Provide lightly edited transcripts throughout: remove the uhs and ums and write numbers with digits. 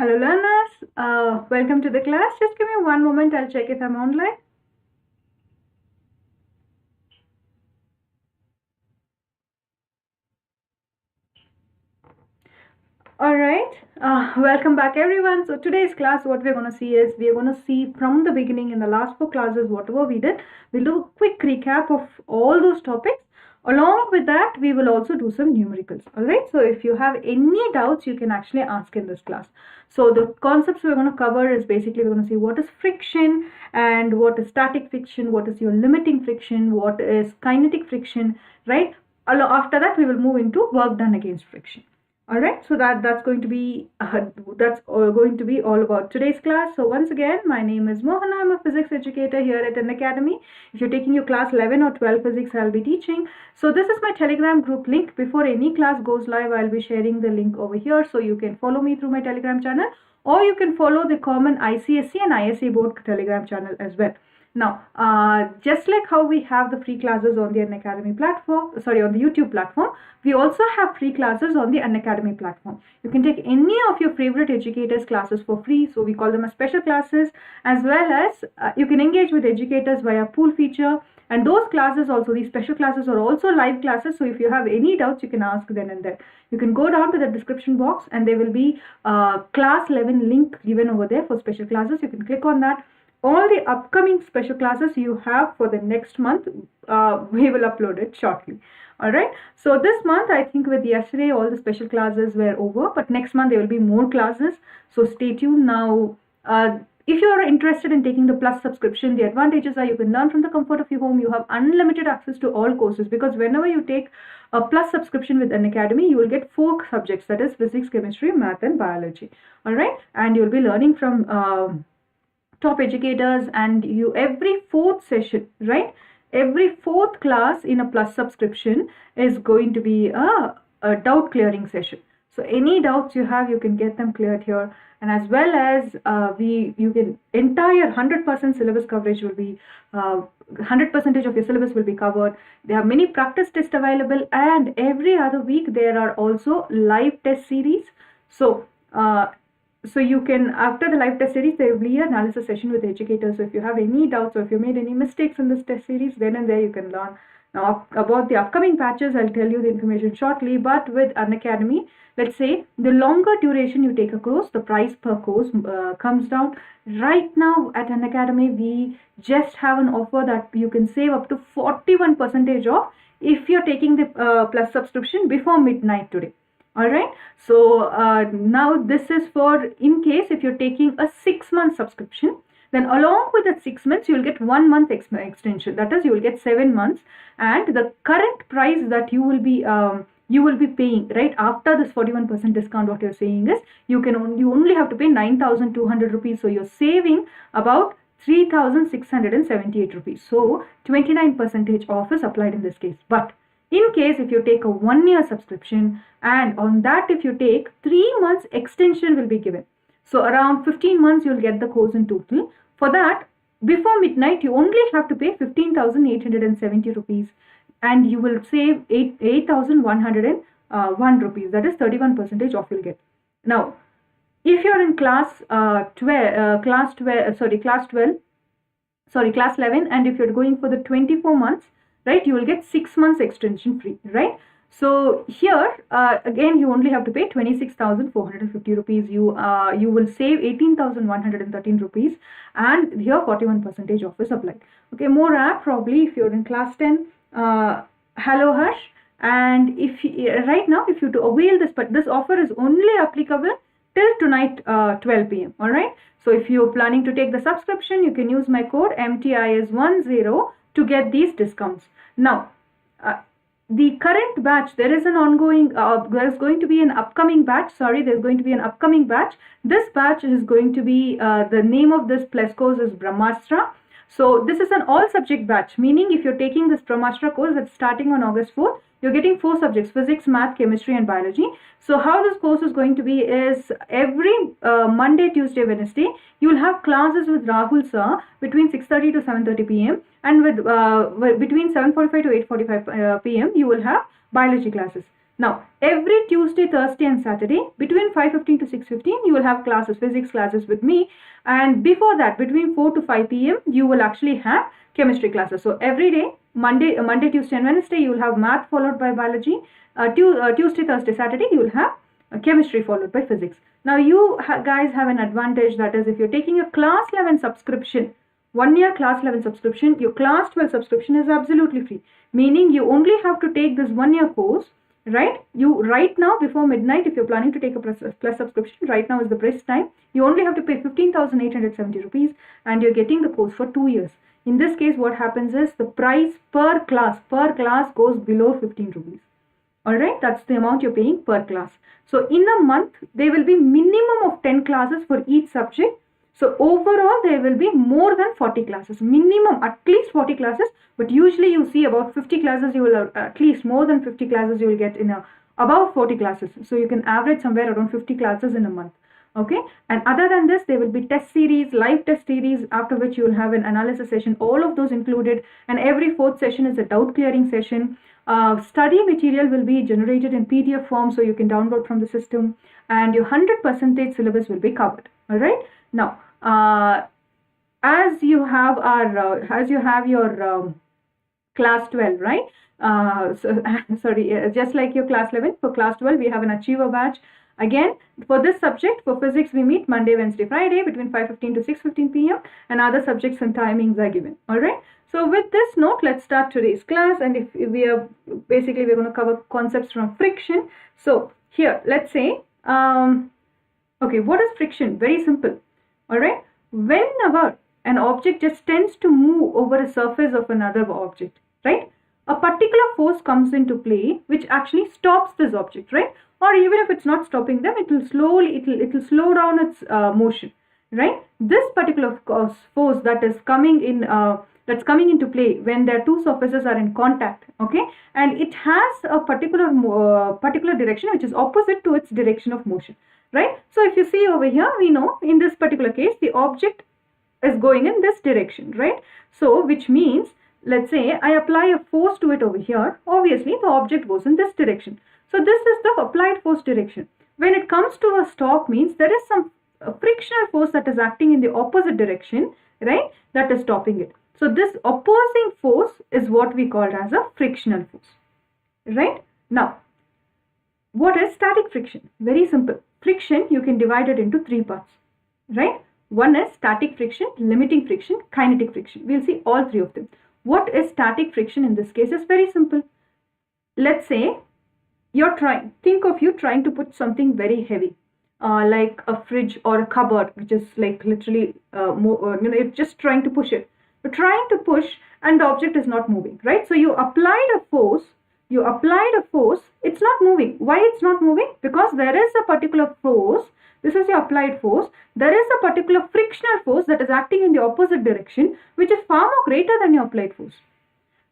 Hello learners, welcome to the class. Just give me one moment, I'll check if I'm online. Alright, welcome back everyone. So today's class, what we're going to see is, we're going to see from the beginning in the last 4 classes, whatever we did. We'll do a quick recap of all those topics. Along with that, we will also do some numericals. Alright, so if you have any doubts, you can actually ask in this class. So the concepts we're going to cover is basically we're going to see what is friction and what is static friction, what is your limiting friction, what is kinetic friction, right? After that, we will move into work done against friction. Alright, so that's going to be all about today's class. So once again, my name is Mohana. I'm a physics educator here at Unacademy. If you're taking your class 11 or 12 physics, I'll be teaching. So this is my Telegram group link. Before any class goes live, I'll be sharing the link over here, so you can follow me through my Telegram channel, or you can follow the common ICSE and ISA board Telegram channel as well. Now, just like how we have the free classes on the Unacademy platform, on the YouTube platform, we also have free classes on the Unacademy platform. You can take any of your favorite educators' classes for free. So we call them as special classes, as well as you can engage with educators via pool feature. And those classes also, these special classes are also live classes. So if you have any doubts, you can ask then and there. You can go down to the description box and there will be a class 11 link given over there for special classes. You can click on that. All the upcoming special classes you have for the next month, we will upload it shortly. Alright, so this month, I think with yesterday, all the special classes were over, but next month there will be more classes. So stay tuned. Now, if you are interested in taking the Plus subscription, the advantages are you can learn from the comfort of your home. You have unlimited access to all courses, because whenever you take a Plus subscription with Unacademy, you will get 4 subjects, that is physics, chemistry, math and biology. Alright, and you'll be learning from top educators, and you every 4th session, right? Every 4th class in a Plus subscription is going to be a doubt clearing session. So any doubts you have, you can get them cleared here. And as well as you can entire 100% syllabus coverage will be 100% of your syllabus will be covered. There are many practice tests available, and every other week there are also live test series. So you can, after the live test series, there will be an analysis session with educators. So if you have any doubts or if you made any mistakes in this test series, then and there you can learn. Now, about the upcoming batches, I'll tell you the information shortly. But with Unacademy, let's say the longer duration you take a course, the price per course comes down. Right now at Unacademy, we just have an offer that you can save up to 41% off if you're taking the Plus subscription before midnight today. Alright, so now this is for in case if you're taking a 6-month subscription, then along with that 6 months, you will get 1 month extension. That is, you will get 7 months, and the current price that you will be paying right after this 41% discount. What you're saying is you only have to pay 9,200 rupees. So you're saving about 3,678 rupees. So 29% off is applied in this case. But in case if you take a 1-year subscription, and on that if you take 3 months extension will be given. So around 15 months you'll get the course in total. For that, before midnight you only have to pay 15,870 rupees, and you will save 8,101 rupees. That is 31% off you'll get. Now, if you're in class 11, and if you're going for the 24 months, right, you will get 6 months extension free, right? So here again you only have to pay 26,450 rupees. You will save 18,113 rupees, and here 41% off is applied. Okay, more app probably if you're in class 10. Hello Harsh, and if right now if you to avail this, but this offer is only applicable till tonight 12 p.m. all right. So if you're planning to take the subscription, you can use my code MTIS10 to get these discounts. Now, the current batch, there is an ongoing, there's going to be an upcoming batch. There's going to be an upcoming batch. This batch is going to be, the name of this plus course is Brahmastra. So this is an all subject batch, meaning if you're taking this Brahmastra course that's starting on August 4th, you're getting 4 subjects, physics, math, chemistry and biology. So how this course is going to be is every Monday, Tuesday, Wednesday, you will have classes with Rahul sir between 6:30 to 7:30 p.m. and with between 7:45 to 8:45 p.m. you will have biology classes. Now, every Tuesday, Thursday and Saturday between 5:15 to 6:15 you will have classes, physics classes with me, and before that between 4 to 5 p.m. you will actually have chemistry classes. So every day, Monday, Tuesday and Wednesday you will have math followed by biology, Tuesday, Thursday, Saturday you will have chemistry followed by physics. Now you guys have an advantage, that is if you're taking a class 11 subscription, 1 year class 11 subscription, your class 12 subscription is absolutely free, meaning you only have to take this 1 year course, right? You right now before midnight, if you're planning to take a plus subscription, right now is the best time. You only have to pay 15,870 rupees and you're getting the course for 2 years. In this case, what happens is the price per class goes below 15 rupees. Alright, that's the amount you're paying per class. So in a month, there will be minimum of 10 classes for each subject. So overall, there will be more than 40 classes, minimum at least 40 classes, but usually you see about 50 classes, you will at least more than 50 classes you will get in about 40 classes. So you can average somewhere around 50 classes in a month. Okay, and other than this, there will be test series, live test series, after which you will have an analysis session, all of those included, and every fourth session is a doubt clearing session. Study material will be generated in PDF form, so you can download from the system, and your 100% syllabus will be covered. All right. Now, as you have your class 12, right? Just like your class 11, for class 12 we have an achiever batch. Again, for this subject, for physics we meet Monday, Wednesday, Friday between 5:15 to 6:15 p.m. and other subjects and timings are given. All right. So with this note, let's start today's class, and if we are basically we're going to cover concepts from friction. So here, let's say, okay, what is friction? Very simple. All right. Whenever an object just tends to move over a surface of another object, right? A particular force comes into play which actually stops this object, right? Or even if it's not stopping them, it will slow down its motion, right? This particular force that is coming in, that's coming into play when their two surfaces are in contact, okay, and it has a particular direction which is opposite to its direction of motion, right? So if you see over here, we know in this particular case the object is going in this direction, right? So which means, let's say I apply a force to it over here, obviously the object goes in this direction. So this is the applied force direction. When it comes to a stop, means there is some frictional force that is acting in the opposite direction, right? That is stopping it. So this opposing force is what we call as a frictional force, right? Now, what is static friction? Very simple. Friction, you can divide it into 3 parts, right? One is static friction, limiting friction, kinetic friction. We'll see all 3 of them. What is static friction in this case is very simple. Let's say think of you trying to put something very heavy, like a fridge or a cupboard, which is like literally, you're just trying to push it. You're trying to push and the object is not moving, right? So you applied a force, it's not moving. Why it's not moving? Because there is a particular force, this is your applied force, there is a particular frictional force that is acting in the opposite direction, which is far more greater than your applied force.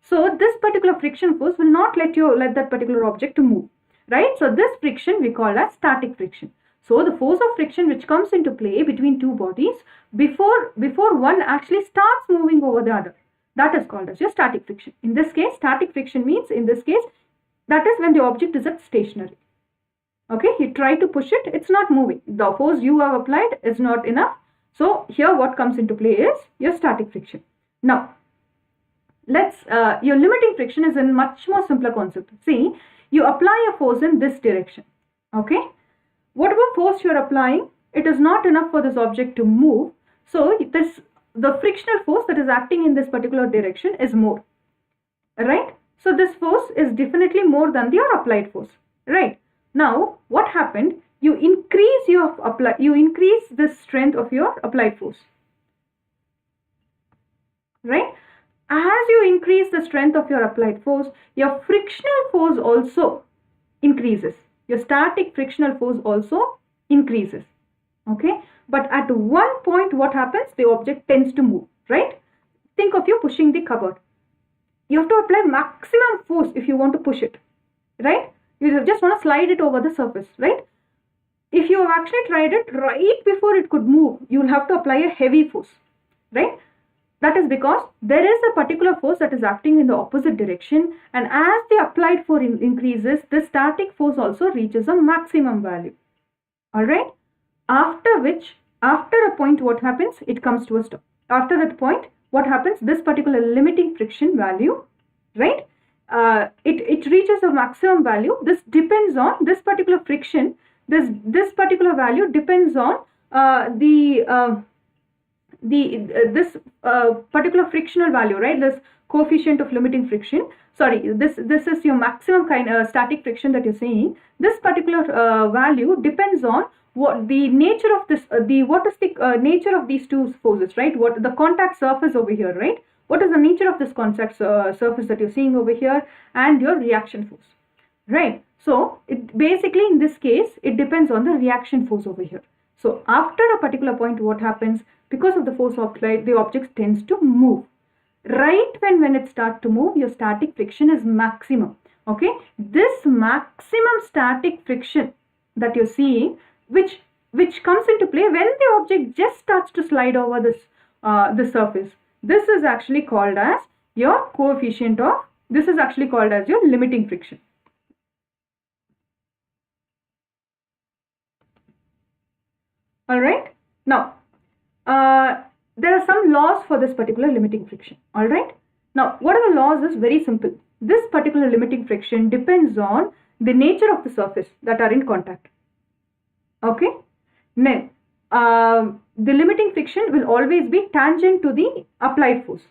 So this particular friction force will not let that particular object to move, right? So this friction we call as static friction. So the force of friction which comes into play between two bodies before one actually starts moving over the other, that is called as your static friction. In this case, static friction means, in this case, that is when the object is at stationary. Okay, you try to push it, it's not moving. The force you have applied is not enough. So here what comes into play is your static friction. Now, your limiting friction is a much more simpler concept. See, you apply a force in this direction, okay? Whatever force you are applying, it is not enough for this object to move. So the frictional force that is acting in this particular direction is more, right? So this force is definitely more than your applied force, right? Now, what happened? You increase the strength of your applied force, right? As you increase the strength of your applied force, your frictional force also increases. Your static frictional force also increases. Okay. But at one point, what happens? The object tends to move, right? Think of you pushing the cupboard. You have to apply maximum force if you want to push it, right? You just want to slide it over the surface, right? If you have actually tried it right before it could move, you will have to apply a heavy force, right? That is because there is a particular force that is acting in the opposite direction, and as the applied force increases, the static force also reaches a maximum value. Alright? After which, after a point, what happens? It comes to a stop. After that point, what happens? This particular limiting friction value, right? It reaches a maximum value. This depends on this particular friction. This particular value depends on this particular frictional value, right? This coefficient of limiting friction. Sorry, this is your maximum kind static friction that you're seeing. This particular value depends on what the nature of this, what is the nature of these two forces, right? What the contact surface over here, right? What is the nature of this contact surface that you're seeing over here, and your reaction force, right? So it basically, in this case, it depends on the reaction force over here. So after a particular point, what happens? Because of the force applied, the object tends to move. Right when it starts to move, your static friction is maximum. Okay, this maximum static friction that you're seeing, which comes into play when the object just starts to slide over this surface. This is actually called as your coefficient of, this is actually called as your limiting friction. Alright, now there are some laws for this particular limiting friction. Alright, now what are the laws is very simple. This particular limiting friction depends on the nature of the surface that are in contact. Okay, then the limiting friction will always be tangent to the applied force,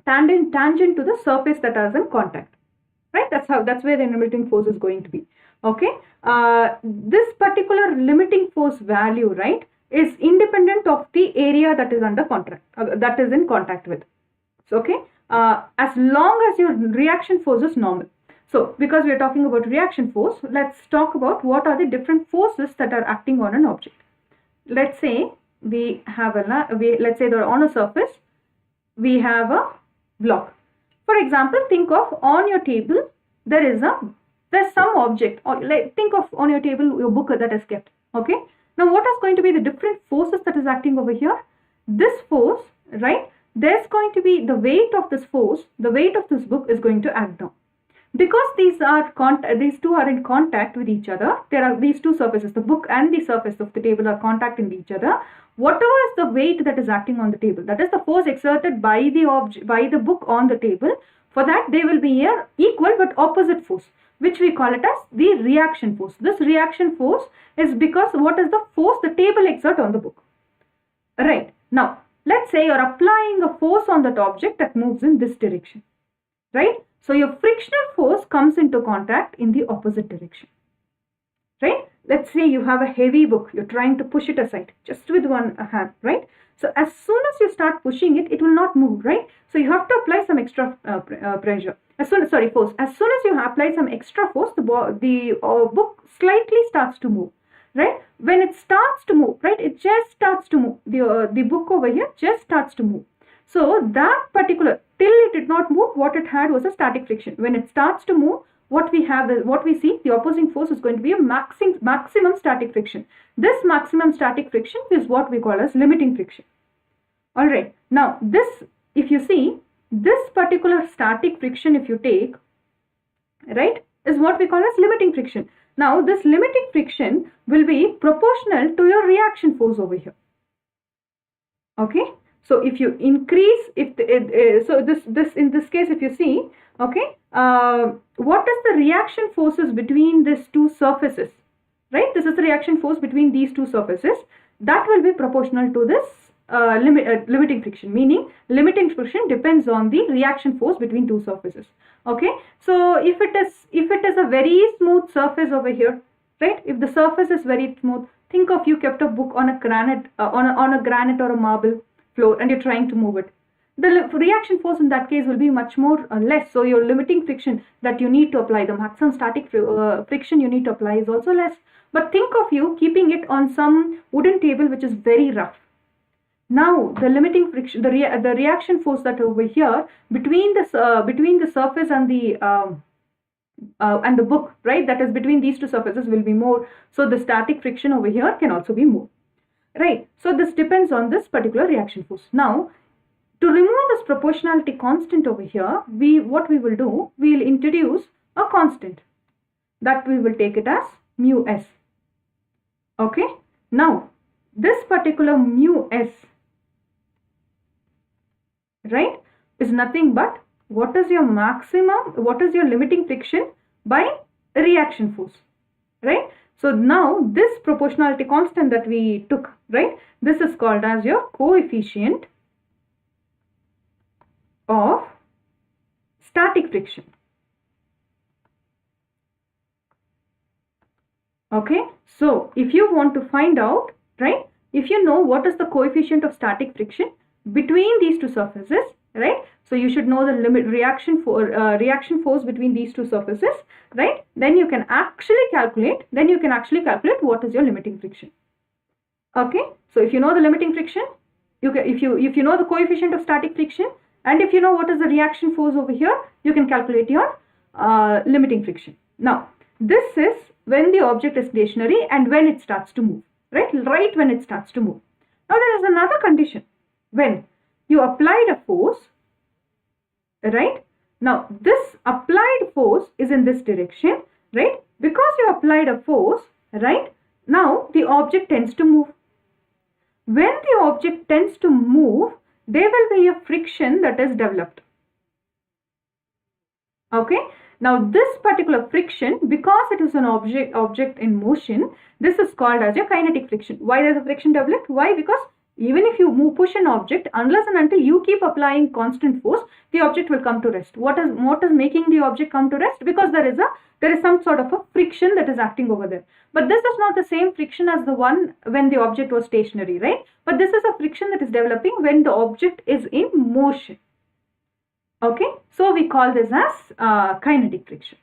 tangent to the surface that is in contact, right? That's where the limiting force is going to be. Okay, this particular limiting force value, right, is independent of the area that is under contract, that is in contact with. So, okay, as long as your reaction force is normal. So, because we are talking about reaction force, let's talk about what are the different forces that are acting on an object. Let's say we have let's say they're on a surface, we have a block. For example, think of on your table there's some object, or think of on your table your book that is kept. Okay, now what is going to be the different forces that is acting over here? This force, right, there's going to be the weight of this force, the weight of this book is going to act down. Because these two are in contact with each other, there are these two surfaces, the book and the surface of the table are contacting each other. Whatever is the weight that is acting on the table, that is the force exerted by the book on the table, for that they will be here equal but opposite force, which we call it as the reaction force. This reaction force is because what is the force the table exerts on the book. Right, now let's say you're applying a force on that object that moves in this direction, right? So your frictional force comes into contact in the opposite direction, right? Let's say you have a heavy book, you're trying to push it aside just with one hand, right? So as soon as you start pushing it, it will not move, right? So you have to apply some extra pressure. Force. As soon as you apply some extra force, the book slightly starts to move, right? When it starts to move, right, it just starts to move. The book over here just starts to move. So that particular, till it did not move, what it had was a static friction. When it starts to move, what we have is, what we see, the opposing force is going to be a maximum static friction. This maximum static friction is what we call as limiting friction. Alright, now this, if you see, this particular static friction, if you take, right, is what we call as limiting friction. Now this limiting friction will be proportional to your reaction force over here. Okay. So if you increase, in this case, if you see, okay, what is the reaction forces between these two surfaces, right? This is the reaction force between these two surfaces. That will be proportional to this limiting friction, meaning limiting friction depends on the reaction force between two surfaces. Okay, so if it is a very smooth surface over here, right? If the surface is very smooth, think of you kept a book on a granite, on a granite or a marble floor, and you're trying to move it. The reaction force in that case will be much more less. So your limiting friction that you need to apply, the maximum static friction you need to apply is also less. But think of you keeping it on some wooden table which is very rough. Now the limiting friction, the reaction force that over here between the surface and the book, right, that is between these two surfaces will be more. So the static friction over here can also be more. Right, so this depends on this particular reaction force. Now, to remove this proportionality constant over here, what we will do, we will introduce a constant that we will take it as mu s. Okay. Now, this particular mu s, right, is nothing but what is your limiting friction by reaction force, right? So now this proportionality constant that we took, right, this is called as your coefficient of static friction. Okay, so if you want to find out, right, if you know what is the coefficient of static friction between these two surfaces, right, so you should know the reaction force between these two surfaces, right, then you can actually calculate what is your limiting friction. Okay, so if you know the limiting friction, if you know the coefficient of static friction, and if you know what is the reaction force over here, you can calculate your limiting friction. Now, this is when the object is stationary and when it starts to move, right when it starts to move. Now, there is another condition. When you applied a force, right, now this applied force is in this direction, right, because you applied a force, right, now the object tends to move. When the object tends to move, there will be a friction that is developed. Okay, now this particular friction, because it is an object in motion, this is called as a kinetic friction. Why does the friction develop? Why? Because even if you push an object, unless and until you keep applying constant force, the object will come to rest. What is making the object come to rest? Because there is some sort of a friction that is acting over there. But this is not the same friction as the one when the object was stationary, right? But this is a friction that is developing when the object is in motion. Okay, so we call this as kinetic friction.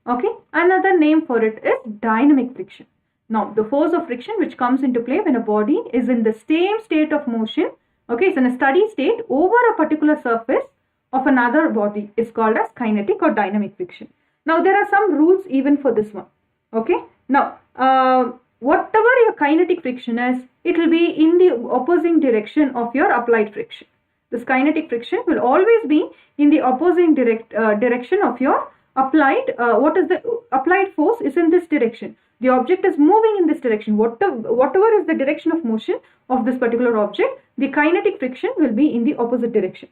Okay, another name for it is dynamic friction. Now, the force of friction which comes into play when a body is in the same state of motion, okay, it's in a steady state over a particular surface of another body is called as kinetic or dynamic friction. Now, there are some rules even for this one. Okay, now, whatever your kinetic friction is, it will be in the opposing direction of your applied friction. This kinetic friction will always be in the opposing direction of your applied, what is the applied force is in this direction. The object is moving in this direction. Whatever is the direction of motion of this particular object, the kinetic friction will be in the opposite direction.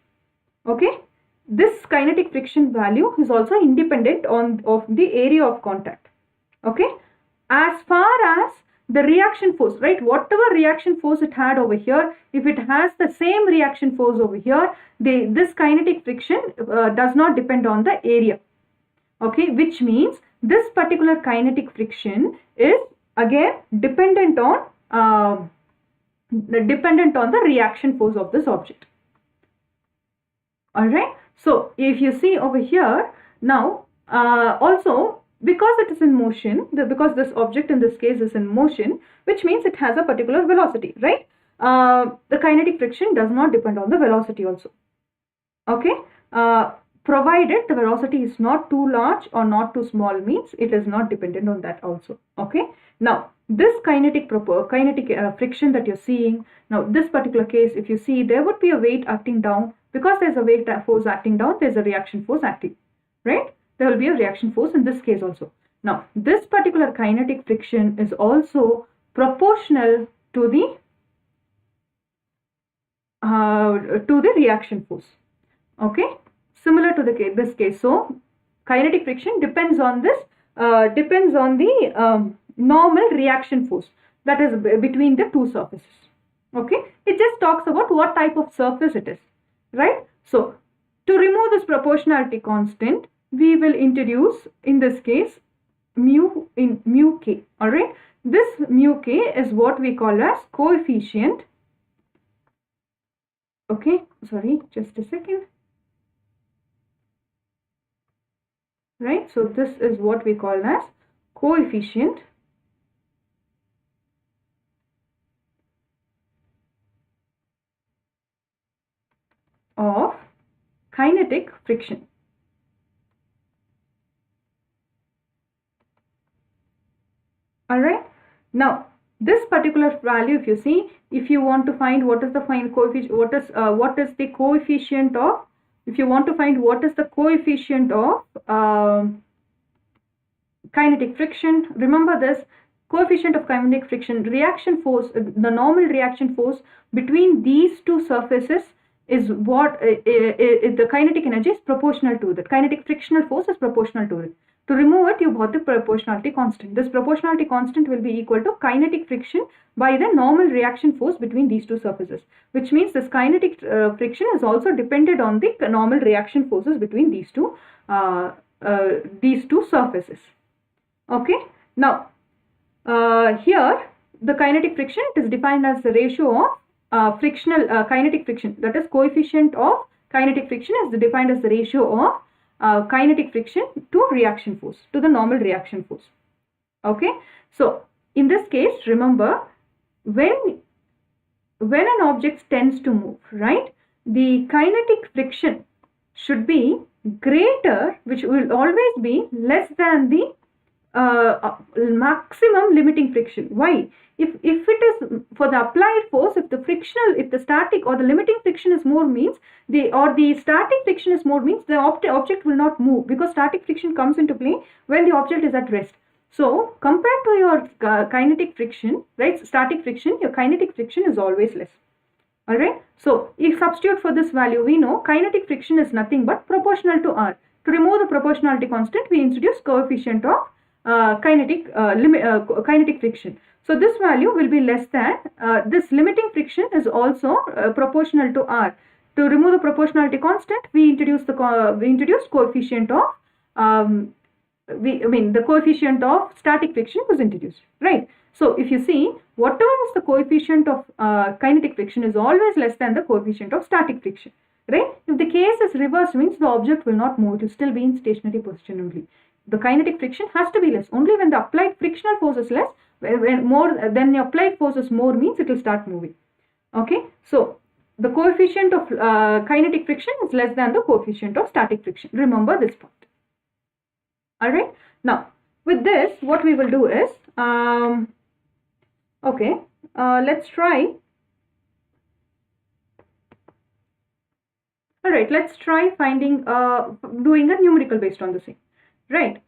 Okay. This kinetic friction value is also independent of the area of contact. Okay. As far as the reaction force, right, whatever reaction force it had over here, if it has the same reaction force over here, this kinetic friction does not depend on the area. Okay, which means this particular kinetic friction is again dependent on the reaction force of this object. All right. So if you see over here now, also because it is in motion, because this object in this case is in motion, which means it has a particular velocity, right? The kinetic friction does not depend on the velocity also. Okay. Provided the velocity is not too large or not too small, means it is not dependent on that also. Okay. Now, this kinetic friction that you're seeing, now this particular case, if you see, there would be a weight acting down. Because there's a weight force acting down, there's a reaction force acting, right? There will be a reaction force in this case also. Now, this particular kinetic friction is also proportional to the reaction force. Okay. Similar to this case. So, kinetic friction depends on this, the normal reaction force that is between the two surfaces. Okay. It just talks about what type of surface it is, right? So, to remove this proportionality constant, we will introduce in this case mu k. All right. This mu k is what we call as coefficient. Okay. Sorry, just a second. Right, so this is what we call as coefficient of kinetic friction. All right, now this particular value, if you see, if you want to find what is the coefficient, what is the coefficient of, if you want to find what is the coefficient of kinetic friction, remember this coefficient of kinetic friction, reaction force, the normal reaction force between these two surfaces is what the kinetic energy is proportional to that. Kinetic frictional force is proportional to it. To remove it, you got the proportionality constant. This proportionality constant will be equal to kinetic friction by the normal reaction force between these two surfaces, which means this kinetic friction is also dependent on the normal reaction forces between these two surfaces. Okay. Now, here the kinetic friction, it is defined as the ratio of frictional kinetic friction, that is coefficient of kinetic friction is defined as the ratio of kinetic friction to reaction force, to the normal reaction force. Okay. So, in this case, remember, when an object tends to move, right, the kinetic friction should be greater, which will always be less than the maximum limiting friction. Why? If it is for the applied force, if the static or the limiting friction is more, means the static friction is more, means the object will not move, because static friction comes into play when the object is at rest. So compared to your kinetic friction, right, static friction, your kinetic friction is always less. Alright. So if substitute for this value, we know kinetic friction is nothing but proportional to R. To remove the proportionality constant, we introduce coefficient of kinetic friction. So this value will be less than this limiting friction is also proportional to R. To remove the proportionality constant, we introduce coefficient of the coefficient of static friction was introduced, right? So if you see, whatever is the coefficient of kinetic friction is always less than the coefficient of static friction, right? If the case is reversed, means the object will not move, it will still be in stationary position only. The kinetic friction has to be less. Only when the applied frictional force is less, when more than the applied force is more, means it will start moving. Okay. So the coefficient of kinetic friction is less than the coefficient of static friction. Remember this part. Alright. Now with this, what we will do is, let's try. Alright, let's try finding, doing a numerical based on the same. Right.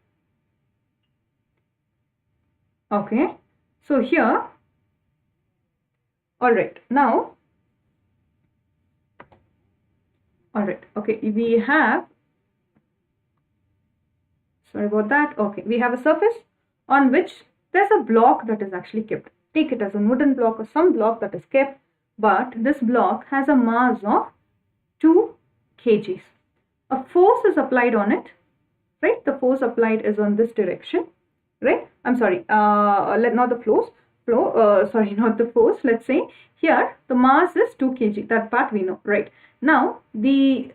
Okay. So here, all right. Now, all right. Okay. We have, sorry about that. Okay. We have a surface on which there's a block that is actually kept. Take it as a wooden block or some block that is kept, but this block has a mass of 2 kgs. A force is applied on it. Right, the force applied is on this direction, right? I'm sorry, not the force. Let's say here the mass is 2 kg. That part we know, right? Now the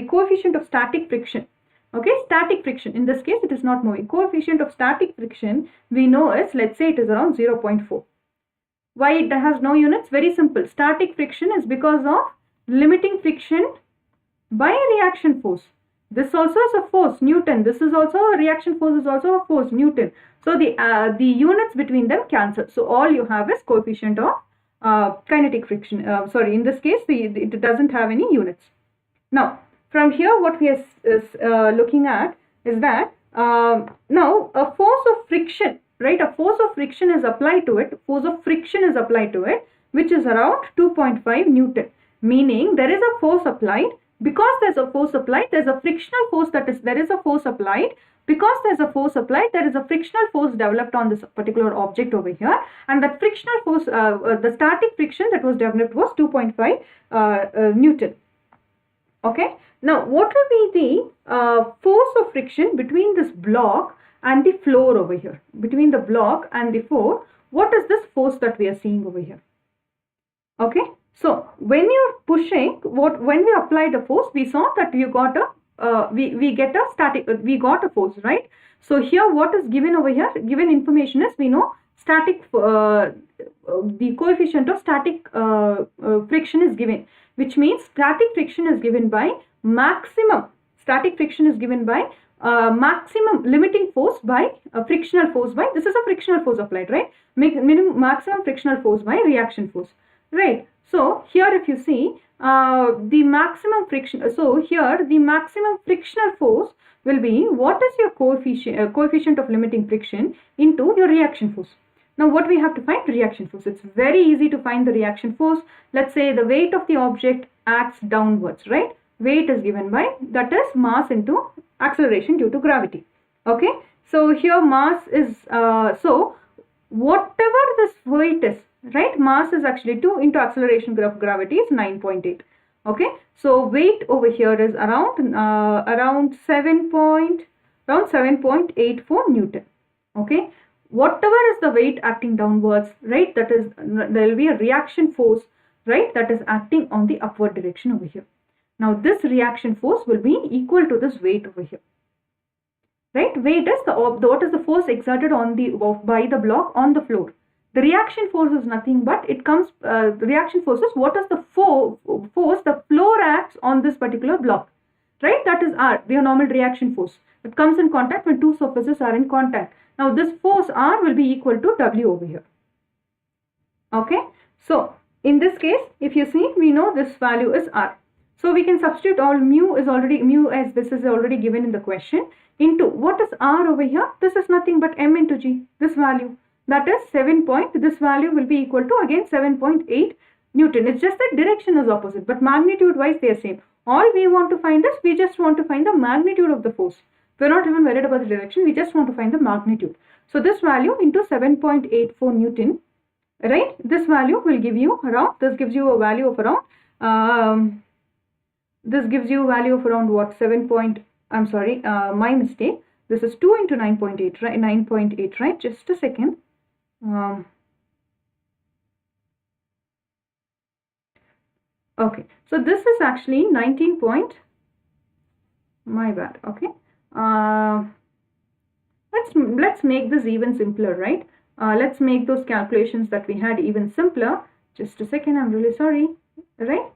coefficient of static friction. Okay, static friction. In this case, it is not moving. Coefficient of static friction we know is, let's say, it is around 0.4. Why it has no units? Very simple. Static friction is because of limiting friction by a reaction force. This also is a force, Newton. This is also a reaction force, is also a force, Newton. So the units between them cancel. So all you have is coefficient of kinetic friction. In this case, it doesn't have any units. Now, from here, what we are looking at is that now a force of friction, right? A force of friction is applied to it. Force of friction is applied to it, which is around 2.5 Newton. Meaning there is a force applied. Because there's a force applied, there's a frictional force there is a force applied. Because there's a force applied, there is a frictional force developed on this particular object over here. And that frictional force, the static friction that was developed was 2.5 Newton. Okay. Now, what will be the force of friction between this block and the floor over here? Between the block and the floor, what is this force that we are seeing over here? Okay. So when you're pushing, when we applied a force, we saw that you got a we get a force, right? So here, what is given over here? Given information is, we know static the coefficient of static friction is given, which means static friction is given by maximum. Static friction is given by maximum limiting force by frictional force by, this is a frictional force applied, right? Maximum frictional force by reaction force, right? So here if you see the maximum friction, so here the maximum frictional force will be what is your coefficient of limiting friction into your reaction force. Now what we have to find? Reaction force. It's very easy to find the reaction force. Let's say the weight of the object acts downwards, right? Weight is given by, that is mass into acceleration due to gravity. Okay, so here mass is, so whatever this weight is, right, mass is actually 2 into acceleration of gravity is 9.8. Okay, so weight over here is around 7.84 Newton. Okay, whatever is the weight acting downwards, right, that is, there will be a reaction force, right, that is acting on the upward direction over here. Now this reaction force will be equal to this weight over here, right? Weight is what is the force exerted on the by the block on the floor. The reaction force is nothing but, it comes, the reaction force is what is the force the floor acts on this particular block, right? That is R, the normal reaction force. It comes in contact when two surfaces are in contact. Now this force R will be equal to W over here. Okay, so in this case, if you see, we know this value is R. So we can substitute all mu as this is already given in the question, into what is R over here? This is nothing but M into G, this value. That is this value will be equal to again 7.8 Newton. It's just that direction is opposite, but magnitude wise they are same. All we want to find is, we just want to find the magnitude of the force. We're not even worried about the direction, we just want to find the magnitude. So this value into 7.84 Newton, right? This value will give you around, this gives you a value of around, what, my mistake. This is 2 into 9.8, right? 9.8, right? Just a second. Okay, so this is actually 19 point, my bad. Okay, let's make this even simpler, right? Let's make those calculations that we had even simpler. Just a second, I'm really sorry, right?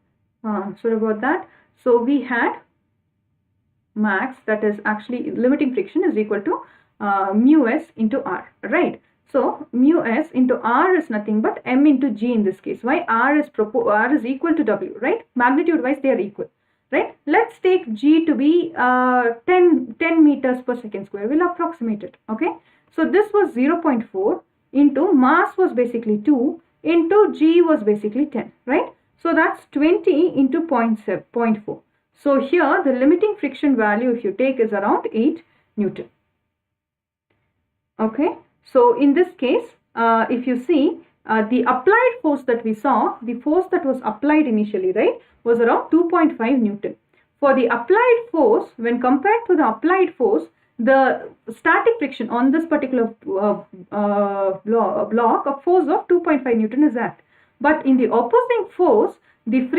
Sorry about that. So we had max, that is actually limiting friction, is equal to mu s into R, right? So mu s into R is nothing but M into G in this case. Why? R is equal to W, right? Magnitude wise they are equal, right? Let's take G to be 10 meters per second square. We'll approximate it. Okay, so this was 0.4 into mass was basically 2 into G was basically 10, right? So that's 20 into 0.4. So here the limiting friction value, if you take, is around 8 Newton. Okay, so in this case, if you see the applied force that we saw, the force that was applied initially, right, was around 2.5 Newton. For the applied force, when compared to the applied force, the static friction on this particular block, a force of 2.5 Newton is act. But in the opposing force, the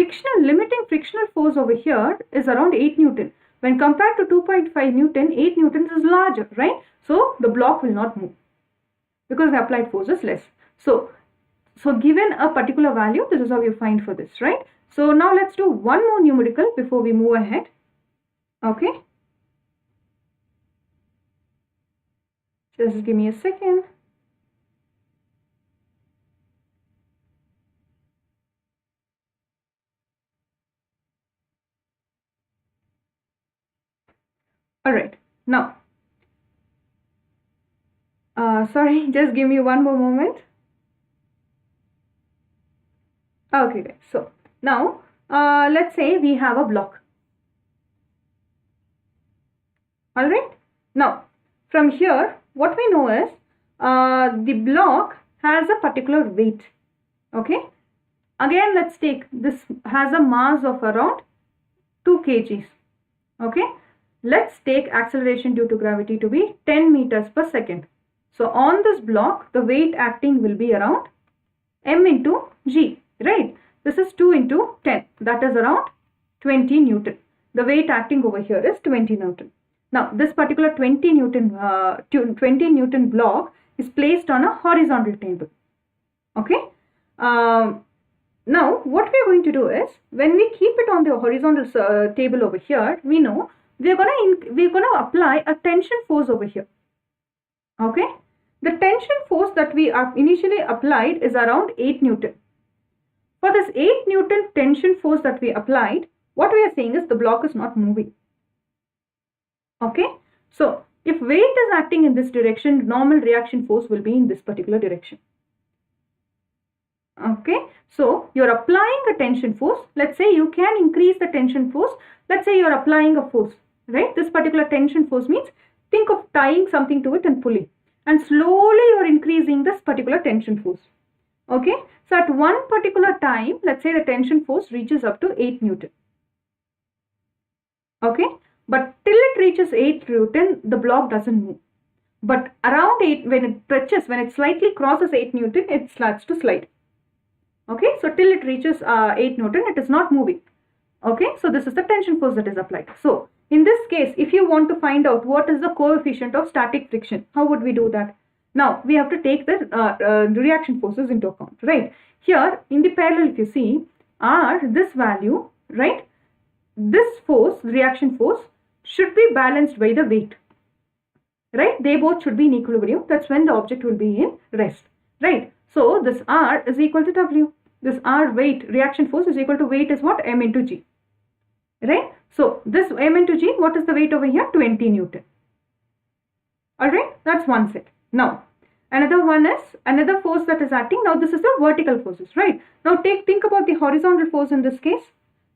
limiting frictional force over here is around 8 Newton. When compared to 2.5 Newton, 8 Newton is larger, right? So the block will not move because the applied force is less. So given a particular value, this is how you find for this, right? So now let's do one more numerical before we move ahead. Okay. Just give me a second. All right, now, sorry, just give me one more moment. Okay, guys. So now, let's say we have a block. All right. Now, from here, what we know is the block has a particular weight. Okay. Again, let's take this has a mass of around 2 kgs. Okay. Let's take acceleration due to gravity to be 10 meters per second. So on this block, the weight acting will be around M into G, right? This is 2 into 10. That is around 20 Newton. The weight acting over here is 20 Newton. Now, this particular 20 Newton block is placed on a horizontal table. Okay. Now, what we are going to do is, when we keep it on the horizontal table over here, we know we're gonna apply a tension force over here. Okay, the tension force that we initially applied is around 8 Newton. For this 8 Newton tension force that we applied, what we are saying is the block is not moving. Okay, so if weight is acting in this direction, normal reaction force will be in this particular direction. Okay, so you're applying a tension force. Let's say you can increase the tension force. Let's say you're applying a force, right? This particular tension force means, think of tying something to it and pulling, and slowly you're increasing this particular tension force. Okay, so at one particular time, let's say the tension force reaches up to 8 Newton. Okay, but till it reaches 8 Newton, the block doesn't move. But around 8, when it slightly crosses 8 Newton, it starts to slide. Okay, so till it reaches 8 Newton, it is not moving. Okay, so this is the tension force that is applied. So in this case, if you want to find out what is the coefficient of static friction, how would we do that? Now we have to take the reaction forces into account, right? Here in the parallel, if you see, R, this value, right? This force, reaction force, should be balanced by the weight, right? They both should be in equilibrium. That's when the object will be in rest, right? So this R is equal to W. This R weight, reaction force, is equal to weight is what? M into G, right? So this M into G, what is the weight over here? 20 Newton. Alright, that's one set. Now another one is another force that is acting. Now this is the vertical forces, right? Now think about the horizontal force in this case,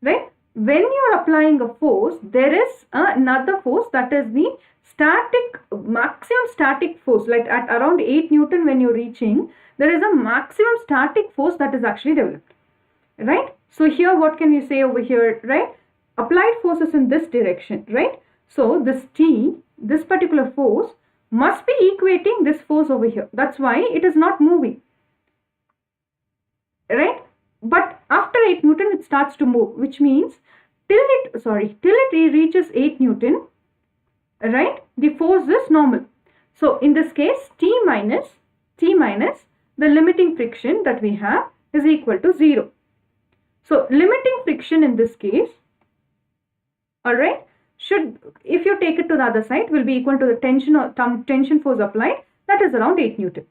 right? When you are applying a force, there is another force, that is the maximum static force. Like at around 8 Newton when you're reaching, there is a maximum static force that is actually developed, right? So here what can you say over here, right? Applied forces in this direction, right? So this T, this particular force, must be equating this force over here. That's why it is not moving, right? But after 8 Newton, it starts to move, which means till it reaches 8 Newton, right? The force is normal. So in this case, T minus the limiting friction that we have is equal to 0. So limiting friction in this case, alright, should, if you take it to the other side, will be equal to the tension force applied, that is around 8 Newton.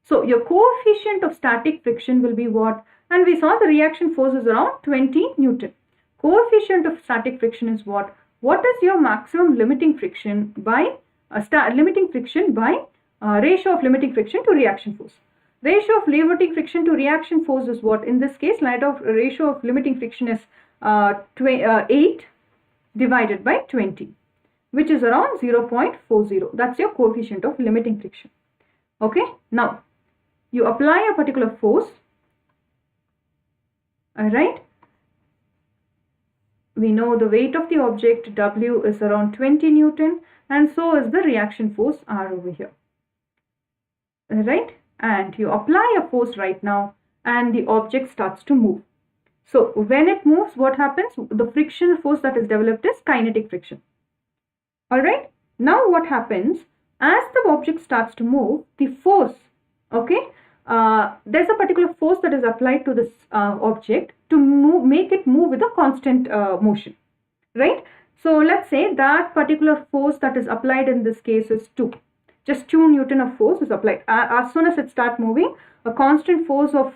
So your coefficient of static friction will be what? And we saw the reaction force is around 20 Newton. Coefficient of static friction is what? What is your maximum limiting friction by ratio of limiting friction to reaction force? Ratio of limiting friction to reaction force is what? In this case, ratio of limiting friction is 8 divided by 20, which is around 0.40. That's your coefficient of limiting friction. Okay, now you apply a particular force, alright. We know the weight of the object W is around 20 Newton, and so is the reaction force R over here, right? And you apply a force right now and the object starts to move. So when it moves, what happens? The frictional force that is developed is kinetic friction. Alright, now what happens? As the object starts to move, the force, okay, there's a particular force that is applied to this object to make it move with a constant motion, right? So let's say that particular force that is applied in this case is 2. Just 2 Newton of force is applied. As soon as it starts moving, a constant force of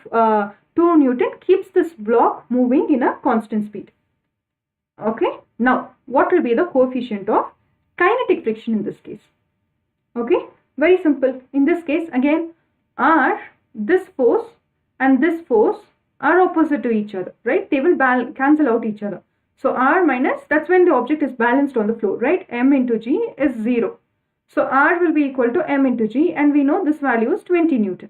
2 Newton keeps this block moving in a constant speed. Okay, now what will be the coefficient of kinetic friction in this case? Okay, very simple. In this case, again, this force and this force are opposite to each other, right? They will cancel out each other. So R minus, that's when the object is balanced on the floor, right? M into G is 0. So R will be equal to M into G, and we know this value is 20 Newton.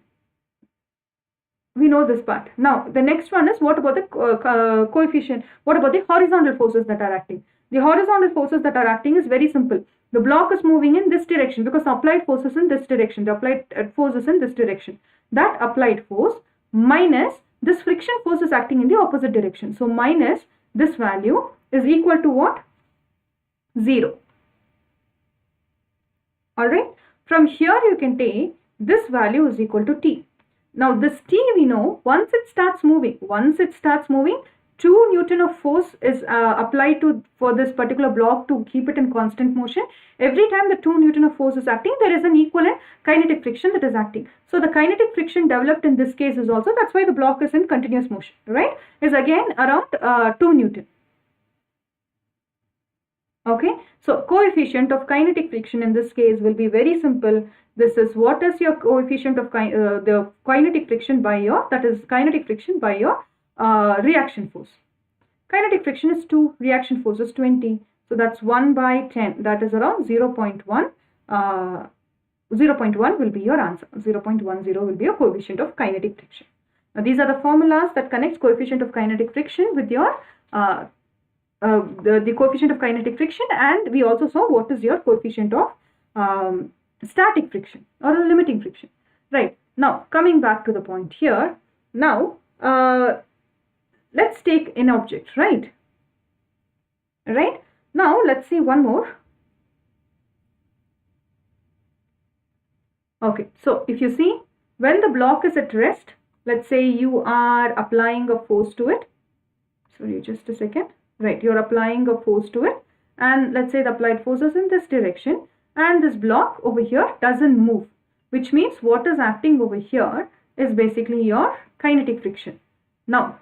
We know this part. Now the next one is, what about the coefficient? What about the horizontal forces that are acting? The horizontal forces that are acting is very simple. The block is moving in this direction because the applied force is in this direction. The applied force is in this direction. That applied force minus this friction force is acting in the opposite direction. So minus this value is equal to what? 0. Alright. From here you can take this value is equal to T. Now this T we know, once it starts moving, 2 Newton of force is applied for this particular block to keep it in constant motion. Every time the 2 Newton of force is acting, there is an equivalent kinetic friction that is acting. So the kinetic friction developed in this case is also, that's why the block is in continuous motion, right, is again around 2 Newton. Okay, so coefficient of kinetic friction in this case will be very simple. This is what is your coefficient of the kinetic friction by your, that is kinetic friction by your reaction force. Kinetic friction is 2, reaction force is 20. So that's 1 by 10, that is around 0.1. 0.1 will be your answer. 0.10 will be your coefficient of kinetic friction. Now these are the formulas that connects coefficient of kinetic friction with your the coefficient of kinetic friction, and we also saw what is your coefficient of static friction or limiting friction. Right, now coming back to the point here, now let's take an object, right? Now let's see one more. Okay, so if you see, when the block is at rest, let's say you are applying a force to it. Sorry, just a second. Right, you're applying a force to it, and let's say the applied force is in this direction, and this block over here doesn't move, which means what is acting over here is basically your kinetic friction. Now,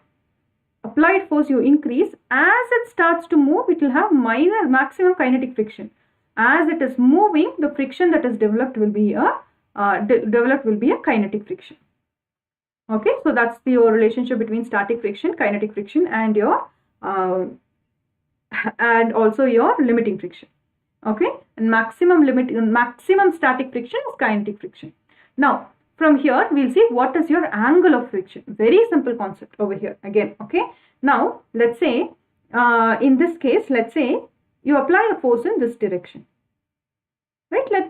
applied force you increase, as it starts to move, it will have maximum kinetic friction. As it is moving, the friction that is developed will be a kinetic friction. Okay, so that's the relationship between static friction, kinetic friction, and your and also your limiting friction. Okay, and maximum static friction is kinetic friction. Now from here we'll see what is your angle of friction. Very simple concept over here again. Okay, now let's say in this case, let's say you apply a force in this direction, right? Let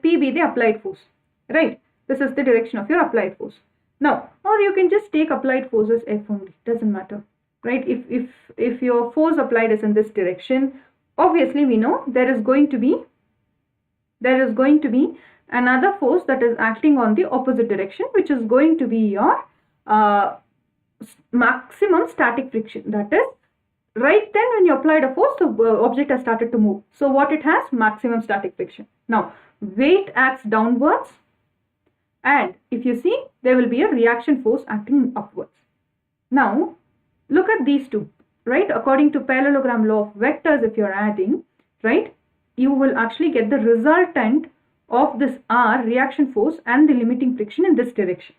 P be the applied force, right? This is the direction of your applied force. Now, or you can just take applied force as F only, doesn't matter. Right, if your force applied is in this direction, obviously we know there is going to be another force that is acting on the opposite direction, which is going to be your maximum static friction. That is, right then when you applied a force, the object has started to move. So what it has? Maximum static friction. Now weight acts downwards, and if you see, there will be a reaction force acting upwards. Now look at these two, right? According to Parallelogram Law of Vectors, if you're adding, right, you will actually get the resultant of this R, reaction force, and the limiting friction in this direction.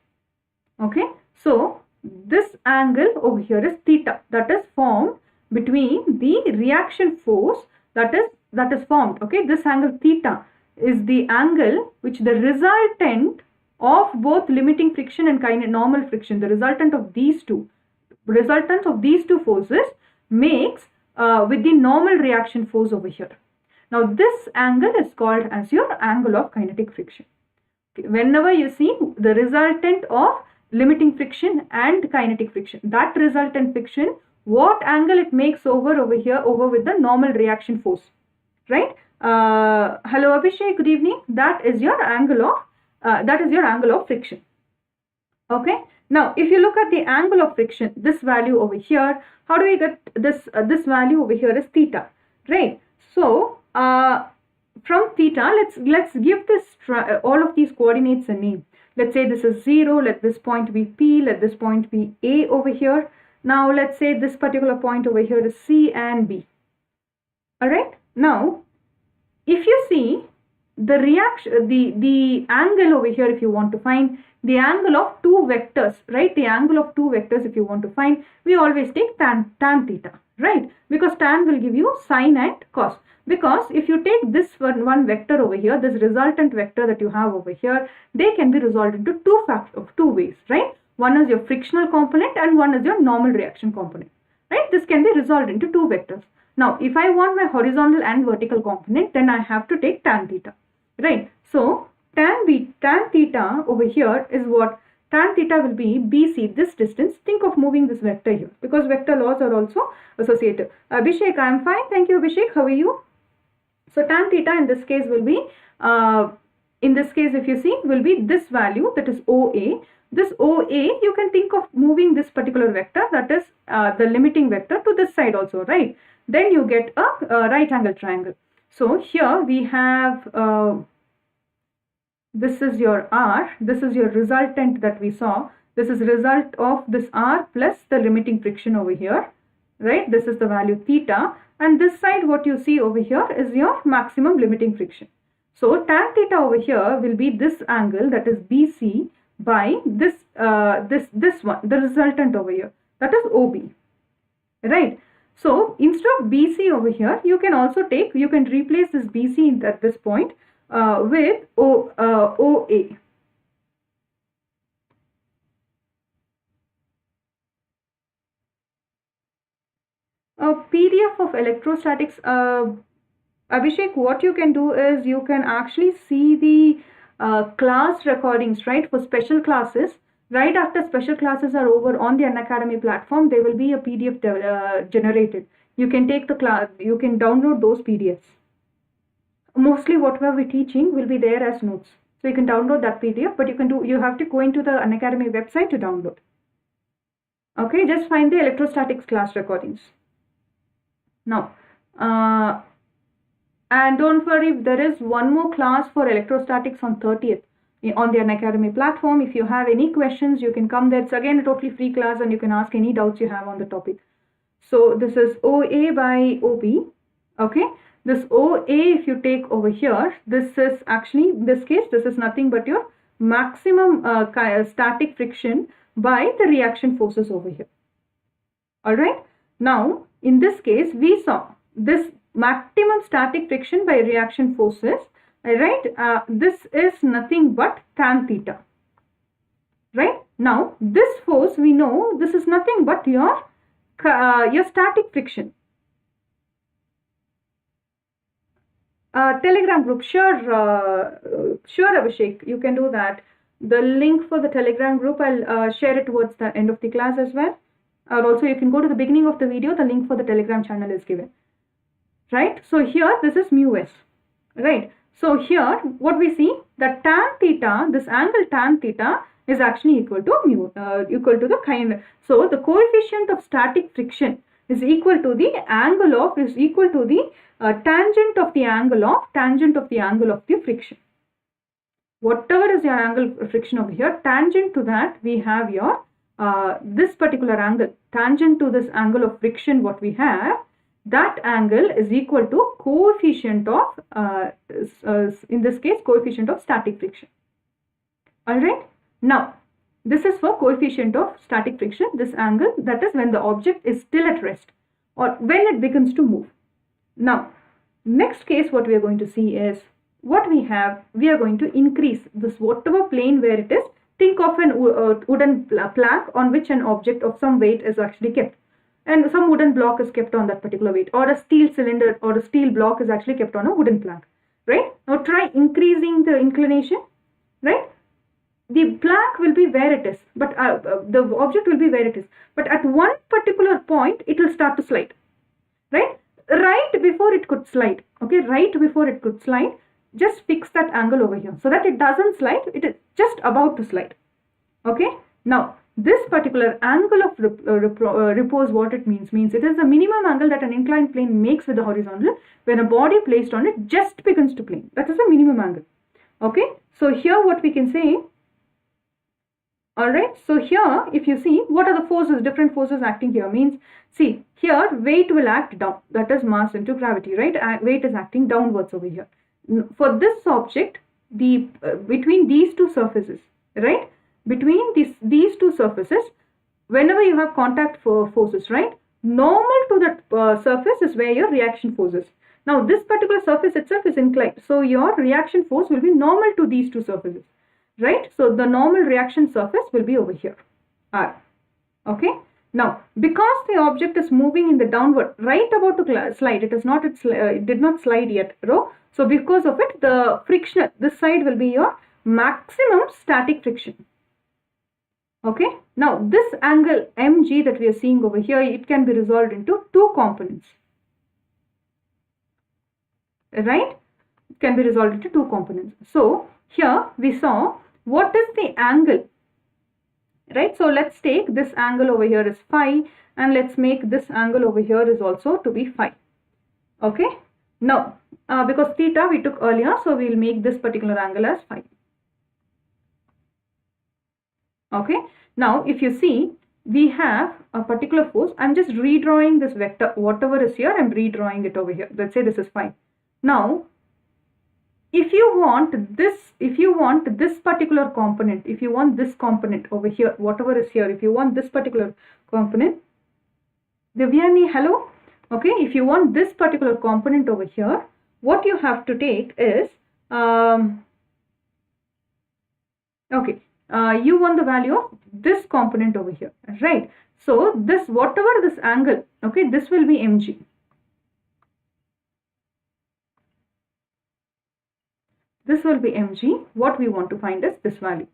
Okay, so this angle over here is theta, that is formed between the reaction force that is formed. Okay, this angle theta is the angle which the resultant of both limiting friction and normal friction, the resultant of these two forces makes with the normal reaction force over here. Now this angle is called as your angle of kinetic friction. Okay. Whenever you see the resultant of limiting friction and kinetic friction, that resultant friction, what angle it makes over with the normal reaction force, right? Hello Abhishek, good evening. That is your angle of friction. Okay. Now, if you look at the angle of friction, this value over here, how do we get this? This value over here is theta, right? So, from theta, let's give this all of these coordinates a name. Let's say this is 0. Let this point be P. Let this point be A over here. Now, let's say this particular point over here is C and B. All right. Now, if you see the reaction, the angle over here, if you want to find the angle of two vectors, right? The angle of two vectors, if you want to find, we always take tan theta, right? Because tan will give you sine and cos. Because if you take this one vector over here, this resultant vector that you have over here, they can be resolved into two ways, right? One is your frictional component and one is your normal reaction component, right? This can be resolved into two vectors. Now, if I want my horizontal and vertical component, then I have to take tan theta, right? So, tan theta over here is what? Tan theta will be BC, this distance. Think of moving this vector here, because vector laws are also associated. Abhishek, I am fine. Thank you, Abhishek. How are you? So, tan theta in this case will be, if you see, will be this value, that is OA, this OA, you can think of moving this particular vector, that is the limiting vector, to this side also, right? Then you get a right angle triangle. So here we have this is your R, this is your resultant that we saw. This is result of this R plus the limiting friction over here, right? This is the value theta, and this side what you see over here is your maximum limiting friction. So tan theta over here will be this angle, that is BC, by this this one, the resultant over here, that is OB, right? So instead of BC over here, you can also take, you can replace this BC at this point with OA. A PDF of electrostatics, Abhishek, what you can do is you can actually see the class recordings, right, for special classes. Right after special classes are over on the Unacademy platform, there will be a PDF generated. You can take the class, you can download those PDFs. Mostly whatever we're teaching will be there as notes. So you can download that PDF, but you have to go into the Unacademy website to download. Okay, just find the electrostatics class recordings. Now, and don't worry, there is one more class for electrostatics on 30th on the Unacademy platform. If you have any questions, you can come there. It's again a totally free class and you can ask any doubts you have on the topic. So this is OA by OB. Okay, this OA, if you take over here, this is actually, in this case, this is nothing but your maximum static friction by the reaction forces over here. Alright, now in this case, we saw this maximum static friction by reaction forces, right? This is nothing but tan theta, right? Now this force, we know this is nothing but your static friction. Telegram group, sure Abhishek, you can do that. The link for the Telegram group, I'll share it towards the end of the class as well. Or also you can go to the beginning of the video, the link for the Telegram channel is given. Right, so here this is mu s, right? So here what we see, that tan theta, this angle tan theta is actually equal to mu, equal to the kind. So the coefficient of static friction is equal to the angle of, is equal to the tangent of the angle of the friction. Whatever is your angle of friction over here, tangent to that we have your this particular angle, tangent to this angle of friction what we have, that angle is equal to coefficient of, in this case, coefficient of static friction. Alright, now this is for coefficient of static friction, this angle, that is when the object is still at rest or when it begins to move. Now, next case what we are going to see is, what we have, we are going to increase this whatever plane where it is. Think of an wooden plank on which an object of some weight is actually kept, and some wooden block is kept on that particular weight, or a steel cylinder or a steel block is actually kept on a wooden plank, right? Now try increasing the inclination, right? The plank will be where it is, but the object will be where it is, but at one particular point it will start to slide, right? Right before it could slide, okay, right before it could slide, just fix that angle over here so that it doesn't slide, it is just about to slide. Okay, now this particular angle of repose, what it means it is the minimum angle that an inclined plane makes with the horizontal when a body placed on it just begins to plane. That is the minimum angle. Okay, so here what we can say, alright, so here if you see what are the forces, different forces acting here, means see here weight will act down, that is mass into gravity, right? Weight is acting downwards over here. For this object, the between these two surfaces, right, between these two surfaces, whenever you have contact forces, right, normal to that surface is where your reaction force is. Now this particular surface itself is inclined, so your reaction force will be normal to these two surfaces, right? So the normal reaction surface will be over here, R. Okay, now because the object is moving in the downward, right about to slide, it did not slide yet, rho. So because of it, the friction, this side will be your maximum static friction. Okay, now this angle mg that we are seeing over here, it can be resolved into two components, right? It can be resolved into two components. So here we saw what is the angle right? So let's take this angle over here is phi, and let's make this angle over here is also to be phi. Okay, now because theta we took earlier, so we will make this particular angle as phi. Okay, now if you see, we have a particular force. I'm just redrawing this vector, whatever is here, I'm redrawing it over here. Let's say this is phi. Now if you want this particular component, if you want this component over here, whatever is here, if you want this particular component, Divyani, hello. Okay, if you want this particular component over here, what you have to take is you want the value of this component over here, right? So this, whatever this angle, okay, this will be mg. This will be mg. What we want to find is this value.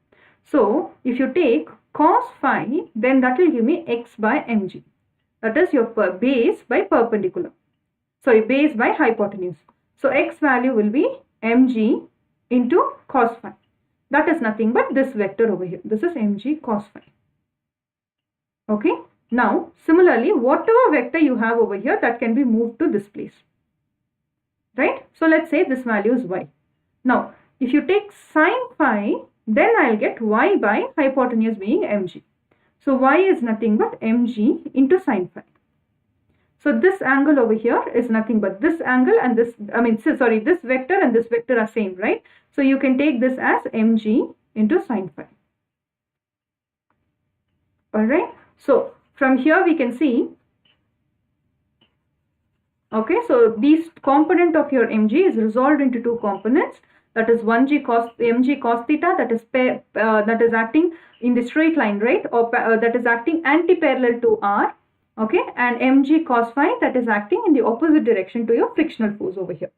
So if you take cos phi, then that will give me x by mg. That is your base by perpendicular. Sorry, base by hypotenuse. So x value will be mg into cos phi. That is nothing but this vector over here. This is mg cos phi. Okay. Now similarly, whatever vector you have over here, that can be moved to this place. Right. So let's say this value is y. Now if you take sin phi, then I'll get y by hypotenuse being mg. So y is nothing but mg into sin phi. So this angle over here is nothing but this angle and this, this vector and this vector are same, right? So you can take this as mg into sin phi. Alright. So from here we can see, okay, so this component of your mg is resolved into two components. That is mg cos theta, that is acting in the straight line, right? Or that is acting anti-parallel to r. Okay, and mg cos phi, that is acting in the opposite direction to your frictional force over here.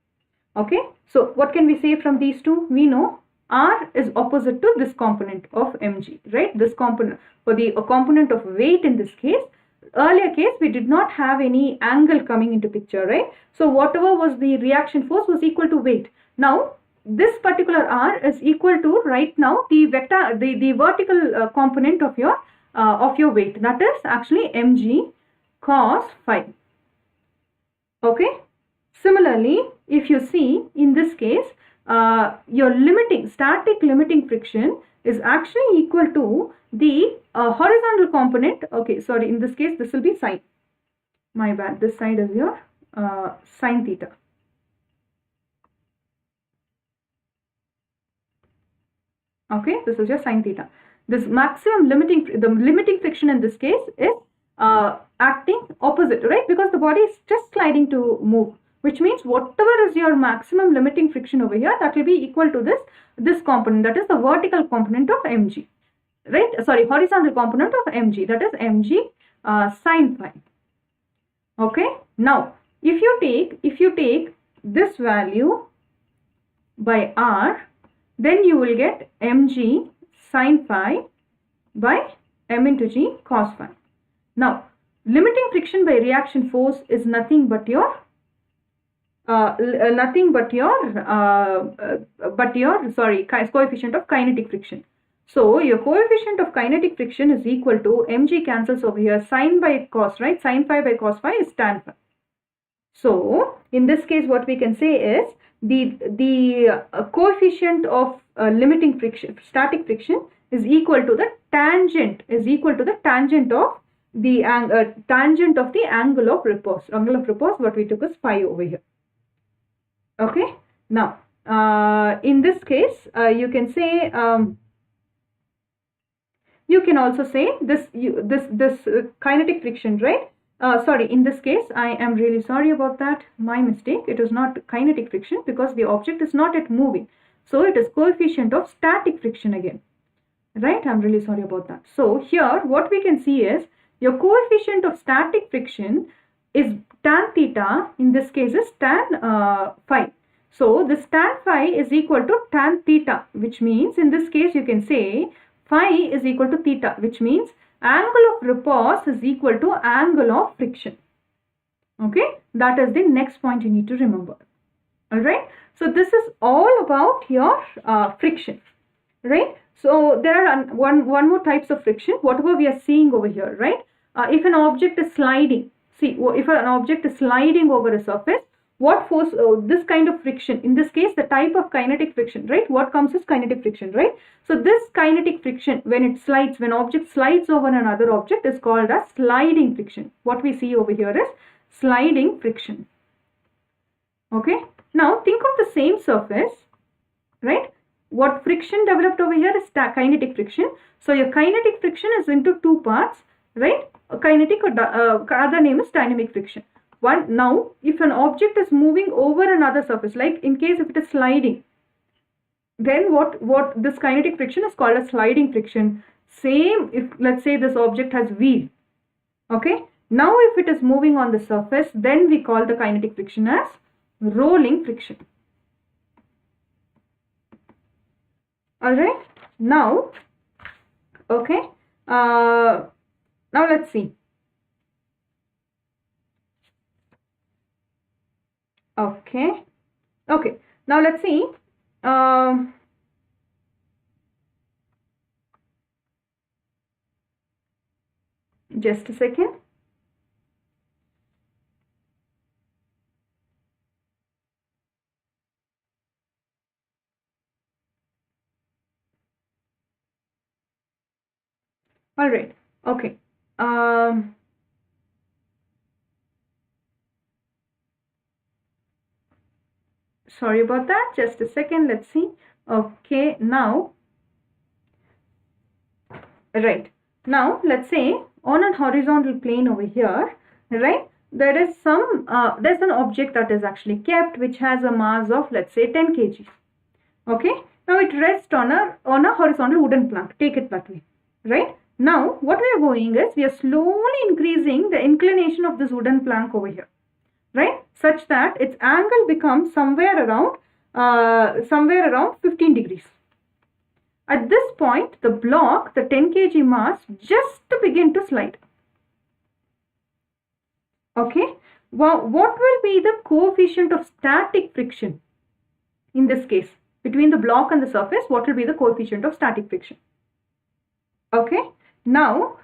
Okay, so what can we say from these two? We know r is opposite to this component of mg, right? This component, for the component of weight in this case, earlier case we did not have any angle coming into picture, right? So whatever was the reaction force was equal to weight. Now this particular r is equal to right now the vector, the vertical component of your weight, that is actually mg cos phi. Okay. Similarly, if you see in this case, your static limiting friction is actually equal to the horizontal component. Okay, sorry, in this case this will be sine. My bad. This side is your sine theta. Okay, this is your sine theta. This maximum limiting friction in this case is acting opposite, right? Because the body is just sliding to move, which means whatever is your maximum limiting friction over here, that will be equal to this component, that is the vertical component of mg, right? Sorry, horizontal component of mg, that is mg sin phi. Okay. Now if you take this value by r, then you will get mg sin phi by m into g cos phi. Now limiting friction by reaction force is nothing but your coefficient of kinetic friction. So your coefficient of kinetic friction is equal to mg cancels over here, sin by cos, right? Sin phi by cos phi is tan phi. So in this case what we can say is the coefficient of limiting friction, static friction, is equal to the tangent of the angle of repose. Angle of repose, what we took is phi over here. Okay. Now in this case you can say you can also say this kinetic friction, right? Sorry, in this case I am really sorry about that, my mistake. It is not kinetic friction because the object is not yet moving, so it is coefficient of static friction again, right? I'm really sorry about that. So here what we can see is your coefficient of static friction is tan theta, in this case is tan phi. So this tan phi is equal to tan theta, which means in this case you can say phi is equal to theta, which means angle of repose is equal to angle of friction. Okay, that is the next point you need to remember. Alright, so this is all about your friction. right? So there are one more types of friction, whatever we are seeing over here, right? If an object is sliding, see, if an object is sliding over a surface, what force, this kind of friction, in this case the type of kinetic friction, right? What comes is kinetic friction, right? So this kinetic friction, when it slides, when object slides over another object, is called as sliding friction. What we see over here is sliding friction. Okay, now think of the same surface, right? What friction developed over here is kinetic friction. So your kinetic friction is into two parts, right? Kinetic or other name is dynamic friction. One, now if an object is moving over another surface, like in case if it is sliding, then what this kinetic friction is called as sliding friction. Same if let's say this object has wheel. Okay, now if it is moving on the surface, then we call the kinetic friction as rolling friction. All right, now, okay, now let's see. Okay, now let's see. Just a second. All right, okay. Sorry about that, just a second, let's see. Okay, now, right, now let's say on a horizontal plane over here, right, there is some, there's an object that is actually kept which has a mass of, let's say, 10 kg. Okay, now it rests on a horizontal wooden plank, take it that way, right? Now what we are going is, we are slowly increasing the inclination of this wooden plank over here, right, such that its angle becomes somewhere around 15 degrees. At this point, the block, the 10 kg mass, just to begin to slide. Okay, well, what will be the coefficient of static friction in this case? Between the block and the surface, what will be the coefficient of static friction? Okay, now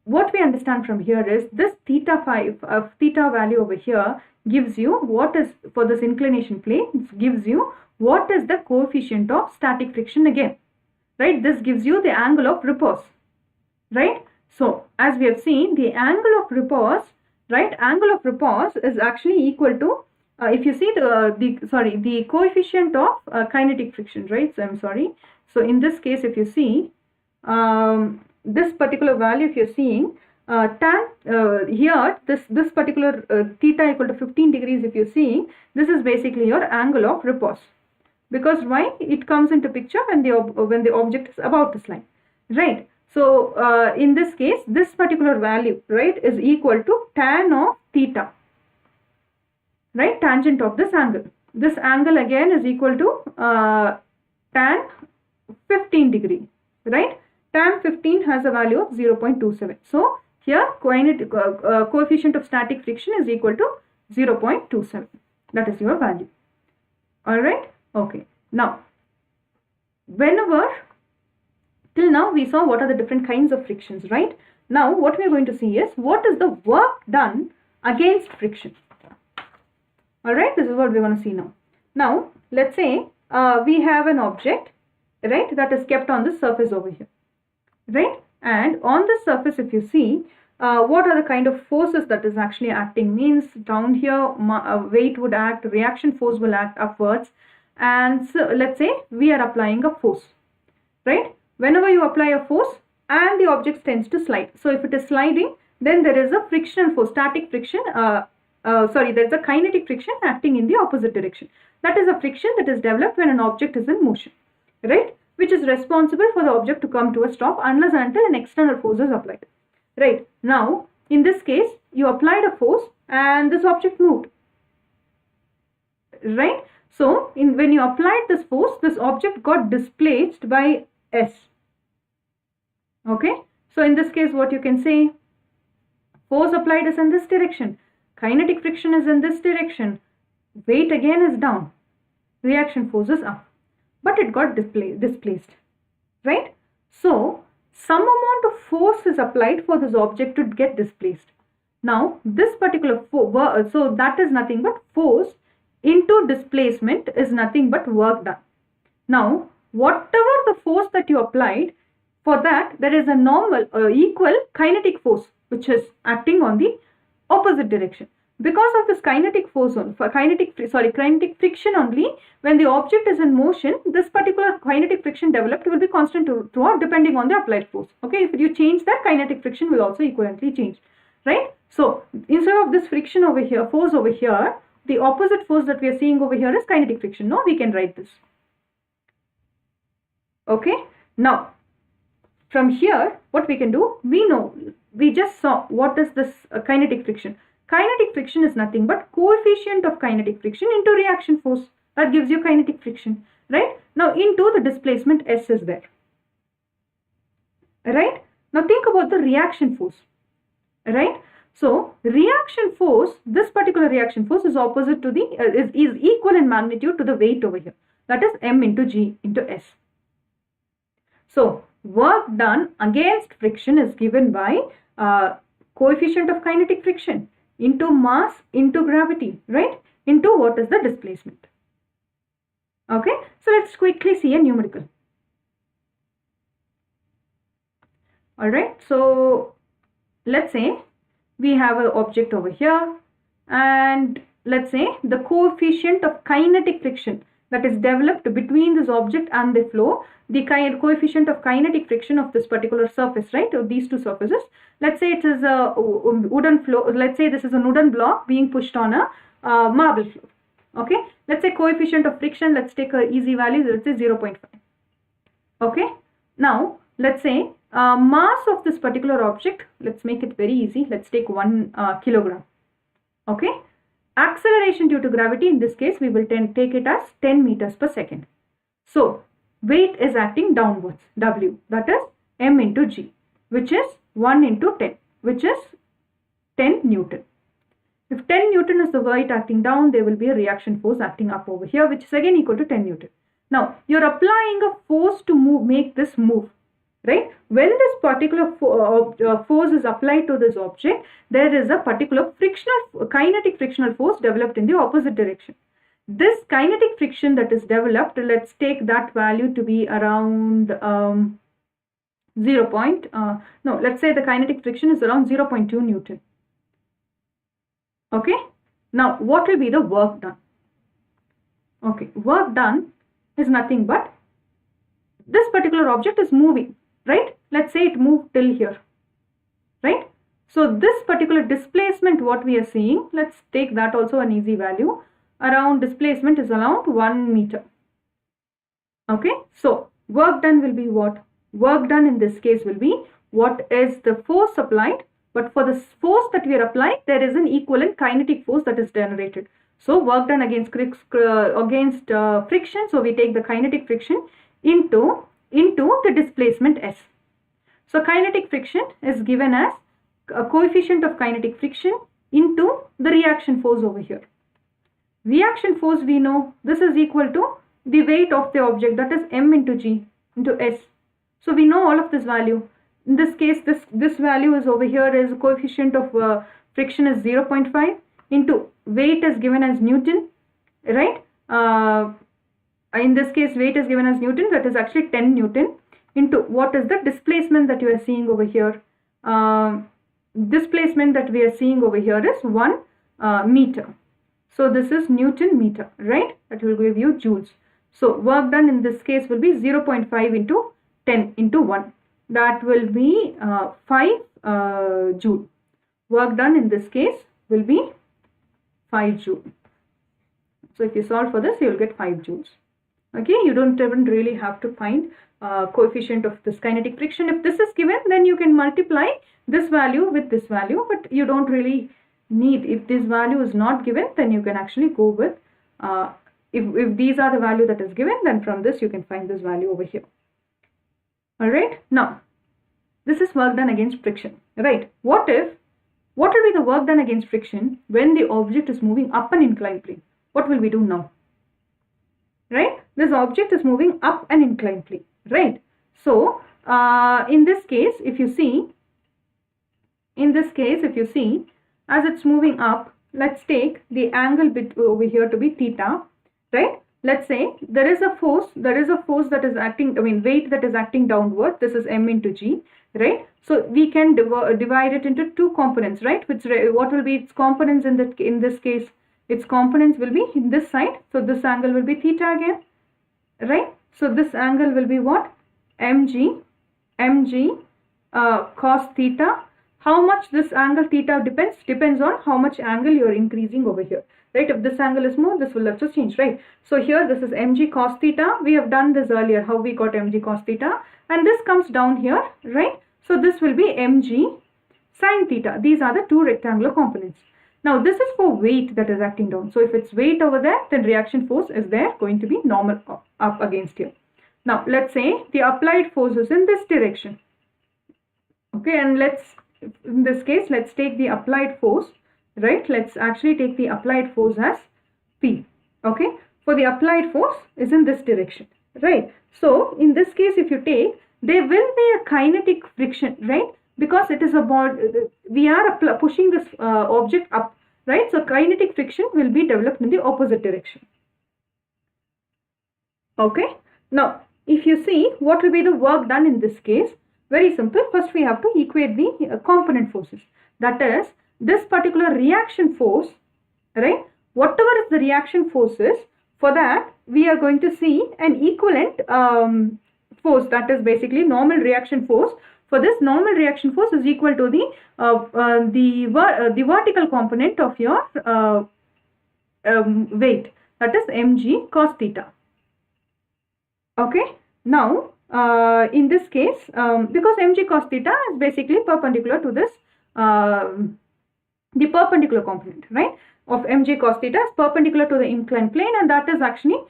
what we understand from here is this theta value over here gives you what is, for this inclination plane, gives you what is the coefficient of static friction again, right? This gives you the angle of repose, right? So as we have seen, the angle of repose, right, angle of repose is actually equal to, if you see the coefficient of kinetic friction, right? So I'm sorry. So in this case, if you see this particular value, if you're seeing tan here, this particular theta equal to 15 degrees, if you're seeing, this is basically your angle of repose. Because why? It comes into picture when the object is about to slide, right? So in this case, this particular value, right, is equal to tan of theta, right, tangent of this angle. This angle again is equal to tan 15 degree, right? Tan 15 has a value of 0.27. So here coefficient of static friction is equal to 0.27. That is your value. All right. Okay. Now, till now we saw what are the different kinds of frictions, right? Now what we are going to see is what is the work done against friction. All right. This is what we are going to see now. Now let's say we have an object, right, that is kept on the surface over here, right? And on the surface, if you see, what are the kind of forces that is actually acting? Means down here weight would act, reaction force will act upwards, and so let's say we are applying a force, right? Whenever you apply a force and the object tends to slide, so if it is sliding, then there is a frictional force, static friction, there is a kinetic friction acting in the opposite direction. That is a friction that is developed when an object is in motion, right, which is responsible for the object to come to a stop unless and until an external force is applied. Right, now in this case you applied a force and this object moved, right? So when you applied this force, this object got displaced by S. Okay, so in this case what you can say, force applied is in this direction, kinetic friction is in this direction, weight again is down, reaction force is up. but it got displaced, right? So some amount of force is applied for this object to get displaced. Now this particular so that is nothing but force into displacement is nothing but work done. Now whatever the force that you applied, for that there is a normal equal kinetic force which is acting on the opposite direction. Because of this kinetic force kinetic friction only, when the object is in motion, this particular kinetic friction developed will be constant throughout depending on the applied force. Okay, if you change that, kinetic friction will also equivalently change, right? So instead of this friction over here, force over here, the opposite force that we are seeing over here is kinetic friction. Now we can write this. Okay, now from here what we can do, we just saw what is this kinetic friction. Kinetic friction is nothing but coefficient of kinetic friction into reaction force. That gives you kinetic friction, right? Now into the displacement S is there, right? Now think about the reaction force, right? So reaction force, this particular reaction force is opposite to the is equal in magnitude to the weight over here, that is m into g into s. So work done against friction is given by coefficient of kinetic friction into mass into gravity, right, into what is the displacement. Okay, so let's quickly see a numerical. All right, so let's say we have an object over here, and let's say the coefficient of kinetic friction that is developed between this object and the flow, the coefficient of kinetic friction of this particular surface, right, of these two surfaces. Let's say it is a wooden floor. Let's say this is a wooden block being pushed on a marble floor. Okay, let's say coefficient of friction, let's take a easy value, let's say 0.5. Okay, now let's say mass of this particular object, let's make it very easy, let's take 1 kilogram. Okay, acceleration due to gravity, in this case we will take it as 10 meters per second. So weight is acting downwards, W, that is m into g, which is 1 into 10, which is 10 Newton. If 10 Newton is the weight acting down, there will be a reaction force acting up over here, which is again equal to 10 Newton. Now you are applying a force to make this move, right? When this particular force is applied to this object, there is a particular kinetic frictional force developed in the opposite direction. This kinetic friction that is developed, let's take that value to be around let's say the kinetic friction is around 0.2 Newton. Okay, now what will be the work done? Okay, work done is nothing but this particular object is moving, right? Let's say it moved till here, right? So this particular displacement, what we are seeing, let's take that also an easy value. Around displacement is around 1 meter. Okay, so work done will be what? Work done in this case will be what is the force applied, but for the force that we are applying, there is an equivalent kinetic force that is generated. So work done against friction, so we take the kinetic friction into the displacement S. So kinetic friction is given as a coefficient of kinetic friction into the reaction force over here. Reaction force, we know this is equal to the weight of the object, that is m into g into s. So we know all of this value. In this case, this value is over here is coefficient of friction is 0.5 into weight is given as Newton, right? In this case, weight is given as Newton, that is actually 10 Newton, into what is the displacement that you are seeing over here. Displacement that we are seeing over here is 1 meter. So this is Newton meter, right? That will give you joules. So work done in this case will be 0.5 into 10 into 1. That will be 5 joule. Work done in this case will be 5 joule. So if you solve for this, you will get 5 joules. Okay, you don't even really have to find coefficient of this kinetic friction. If this is given, then you can multiply this value with this value, but you don't really need. If this value is not given, then you can actually go with if these are the value that is given, then from this you can find this value over here. All right, now this is work done against friction, right? What will be the work done against friction when the object is moving up an inclined plane? What will we do now? right? This object is moving up an inclined plane, right? So in this case, if you see, as it's moving up, let's take the angle bit over here to be theta, right? Let's say there is a force that is acting, weight that is acting downward. This is m into g, right? So we can divide it into two components, right? Which, what will be its components in this case? Its components will be in this side. So this angle will be theta again, right? So this angle will be what? mg cos theta. How much this angle theta depends on how much angle you are increasing over here, right? If this angle is more, this will also change, right? So here this is mg cos theta. We have done this earlier, how we got mg cos theta, and this comes down here, right? So this will be mg sin theta. These are the two rectangular components. Now this is for weight that is acting down. So if it's weight over there, then reaction force is there going to be normal up against here. Now let's say the applied force is in this direction. Okay, and in this case, let's take the applied force, right? Let's actually take the applied force as P. Okay, for the applied force is in this direction, right? So in this case, if you take, there will be a kinetic friction, right? Because it is about, we are pushing this object up, right? So kinetic friction will be developed in the opposite direction. Okay, now if you see what will be the work done in this case, very simple. First we have to equate the component forces. That is, this particular reaction force, right? Whatever is the reaction forces, for that we are going to see an equivalent force, that is basically normal reaction force. For this, normal reaction force is equal to the vertical component of your weight, that is mg cos theta. Okay, now in this case, because mg cos theta is basically perpendicular to this, the perpendicular component, right, of mg cos theta is perpendicular to the inclined plane, and that is actually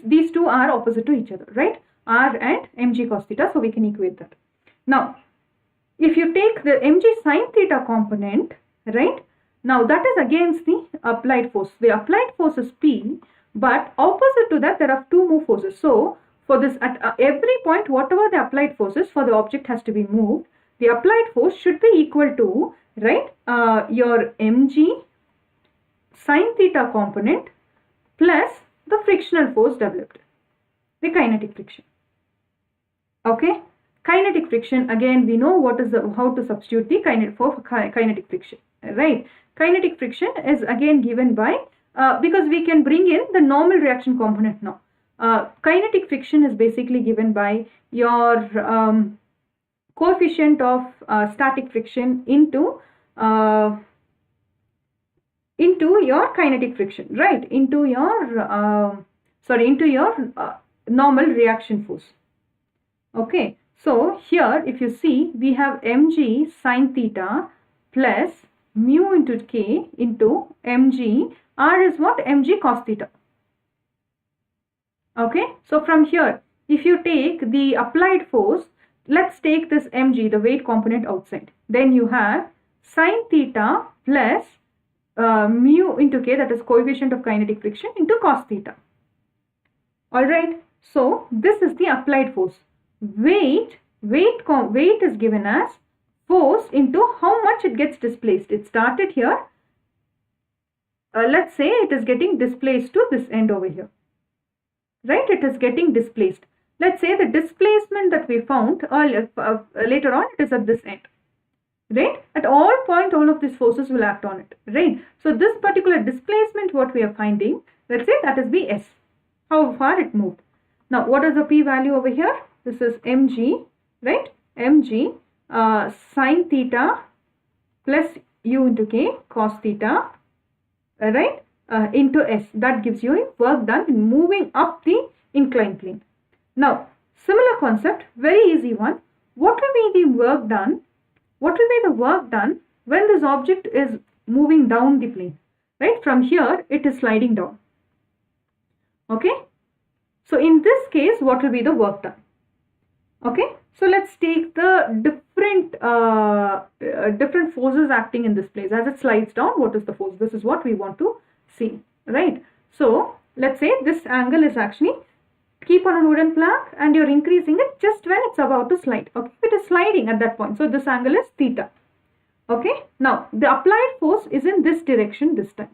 these two are opposite to each other, right? R and mg cos theta, so we can equate that. Now, if you take the mg sin theta component, right, now that is against the applied force. The applied force is P, but opposite to that there are two more forces. So for this, at every point, whatever the applied forces for the object has to be moved, the applied force should be equal to, right, your mg sin theta component plus the frictional force developed, the kinetic friction. Okay, kinetic friction, again we know what is how to substitute the kinetic friction, right? Kinetic friction is again given by, because we can bring in the normal reaction component now. Kinetic friction is basically given by your coefficient of static friction into your kinetic friction, right? Into your normal reaction force. Okay, so here if you see, we have mg sin theta plus mu into k into mg, r is what? Mg cos theta. Okay, so from here, if you take the applied force, let's take this mg, the weight component outside, then you have sin theta plus mu into k, that is coefficient of kinetic friction, into cos theta. Alright, so this is the applied force. Weight is given as force into how much it gets displaced. It started here. Let's say it is getting displaced to this end over here. Right? It is getting displaced. Let's say the displacement that we found later on, it is at this end. Right? At all points, all of these forces will act on it. Right? So this particular displacement, what we are finding, let's say that is Bs. How far it moved. Now, what is the P value over here? This is mg, right? Mg sin theta plus u into k cos theta, right? Into s. That gives you work done in moving up the inclined plane. Now, similar concept, very easy one. What will be the work done? What will be the work done when this object is moving down the plane? Right? From here, it is sliding down. Okay? So, in this case, what will be the work done? Okay, so let's take the different forces acting in this place. As it slides down, what is the force? This is what we want to see, right? So let's say this angle is actually, keep on a wooden plank and you're increasing it just when it's about to slide. Okay, it is sliding at that point. So this angle is theta. Okay, now the applied force is in this direction this time.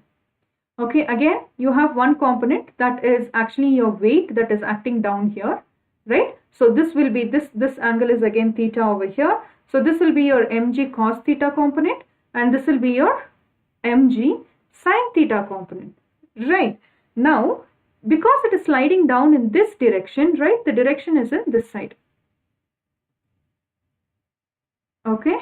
Okay, again you have one component that is actually your weight that is acting down here, right? So this will be this angle is again theta over here. So this will be your mg cos theta component and this will be your mg sin theta component, right? Now because it is sliding down in this direction, right, the direction is in this side. Okay,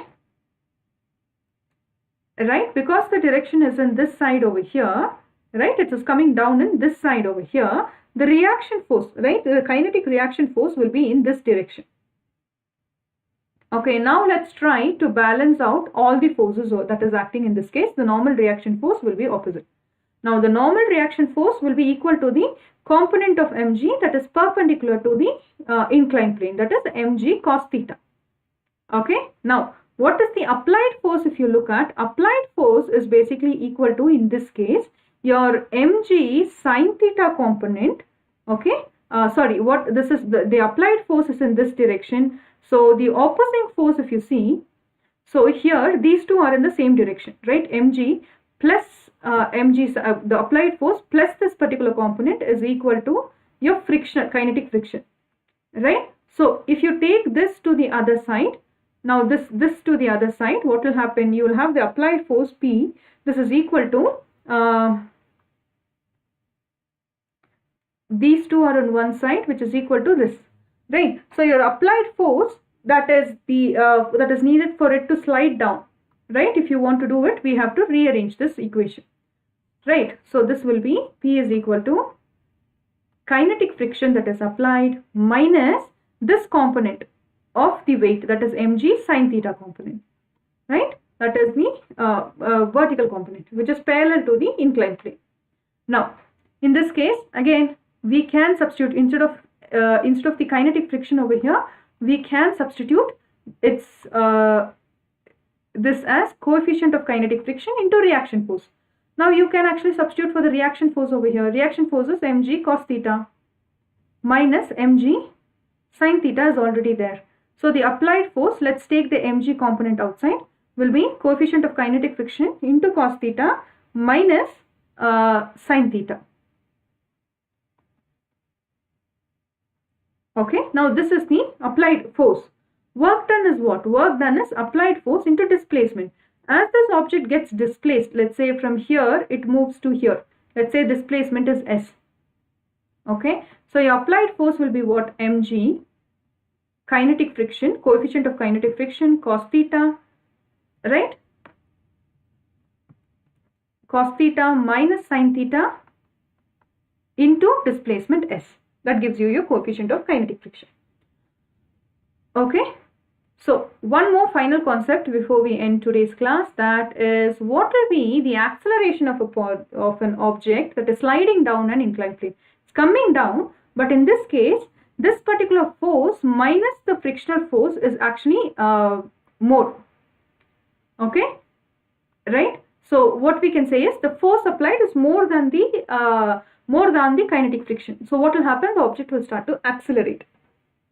right, because the direction is in this side over here, right, it is coming down in this side over here, the reaction force, right, the kinetic reaction force will be in this direction. Okay, now let's try to balance out all the forces that is acting in this case. The normal reaction force will be opposite. Now the normal reaction force will be equal to the component of mg that is perpendicular to the inclined plane, that is mg cos theta. Okay, now what is the applied force? If you look at, applied force is basically equal to, in this case, your mg sin theta component. Okay, what this is, the applied force is in this direction. So the opposing force, if you see, so here these two are in the same direction, right? mg plus the applied force plus this particular component is equal to your friction, kinetic friction, right? So if you take this to the other side, now this to the other side, what will happen? You will have the applied force P. This is equal to these two are on one side, which is equal to this, right? So your applied force, that is the that is needed for it to slide down, right? If you want to do it, we have to rearrange this equation, right? So this will be P is equal to kinetic friction that is applied minus this component of the weight, that is mg sin theta component, right? That is the vertical component which is parallel to the inclined plane. Now in this case, again we can substitute, instead of the kinetic friction over here, we can substitute its this as coefficient of kinetic friction into reaction force. Now you can actually substitute for the reaction force over here. Reaction force is mg cos theta minus mg sin theta is already there. So the applied force, let's take the mg component outside, will be coefficient of kinetic friction into cos theta minus sin theta. Okay, now this is the applied force. Work done is what? Work done is applied force into displacement. As this object gets displaced, let's say from here it moves to here, let's say displacement is s. Okay, so your applied force will be what? mg kinetic friction, coefficient of kinetic friction, cos theta, right? Cos theta minus sin theta into displacement s. That gives you your coefficient of kinetic friction. Okay, so one more final concept before we end today's class, that is, what will be the acceleration of an object that is sliding down an inclined plane? It's coming down, but in this case, this particular force minus the frictional force is actually more. Okay, right? So what we can say is the force applied is more than the kinetic friction. So what will happen? The object will start to accelerate.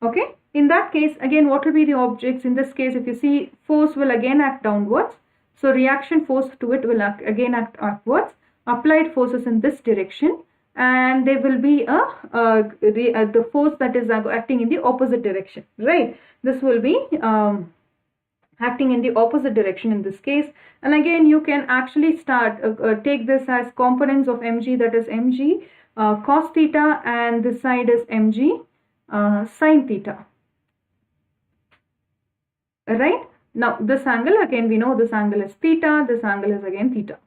Okay, in that case, again, what will be the objects? In this case, if you see, force will again act downwards. So reaction force to it will again act upwards. Applied force is in this direction, and there will be the force that is acting in the opposite direction, right? This will be acting in the opposite direction in this case. And again, you can actually start take this as components of mg, that is mg cos theta, and this side is mg sin theta, right? Now this angle, again we know this angle is theta, this angle is again theta,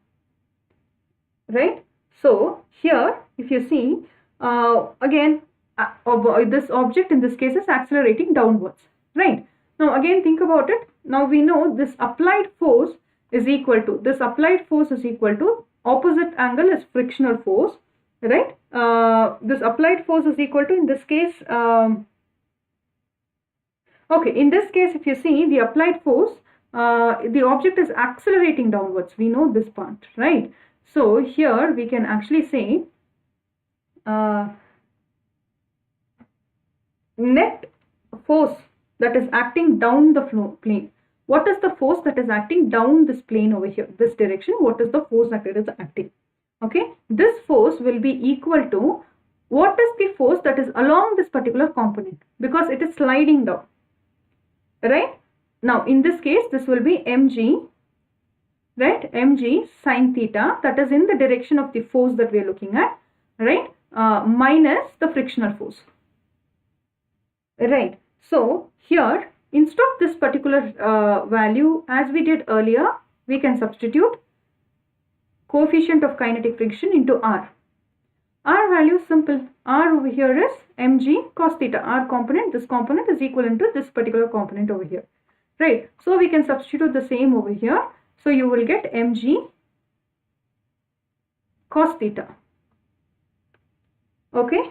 right? So here if you see, again this object in this case is accelerating downwards, right? Now again think about it. Now we know this applied force is equal to, opposite angle is frictional force, right? This applied force is equal to, in this case, okay, in this case if you see the applied force, the object is accelerating downwards. We know this part, right? So here we can actually say net force that is acting down the plane. What is the force that is acting down this plane over here, this direction? What is the force that it is acting? Okay, this force will be equal to what is the force that is along this particular component, because it is sliding down, right? Now in this case this will be mg, right, mg sine theta, that is in the direction of the force that we are looking at, right, minus the frictional force, right? So here instead of this particular value, as we did earlier, we can substitute coefficient of kinetic friction into r. R value is simple. R over here is mg cos theta. R component, this component is equivalent to this particular component over here, right? So we can substitute the same over here. So you will get mg cos theta. Okay,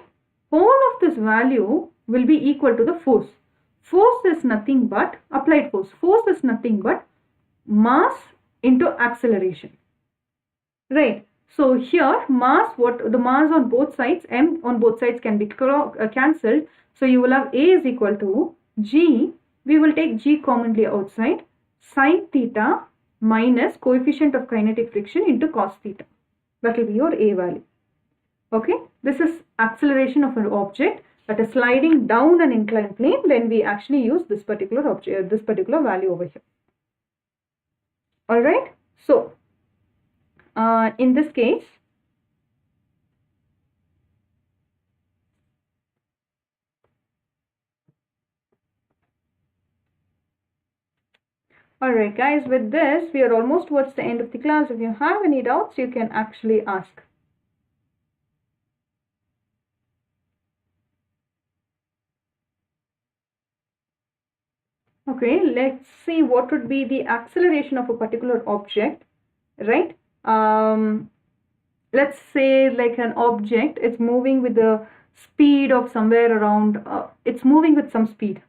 whole of this value will be equal to the force. Force is nothing but applied force. Force is nothing but mass into acceleration, right? So here mass, what the mass on both sides, m on both sides can be cancelled. So you will have A is equal to g, we will take g commonly outside, sine theta minus coefficient of kinetic friction into cos theta. That will be your A value. Okay, this is acceleration of an object that is sliding down an inclined plane. Then we actually use this particular object, this particular value over here. All right. So in this case, alright guys, with this we are almost towards the end of the class. If you have any doubts, you can actually ask. Okay, let's see what would be the acceleration of a particular object, right? Let's say like an object is moving with the speed of somewhere around, it's moving with some speed,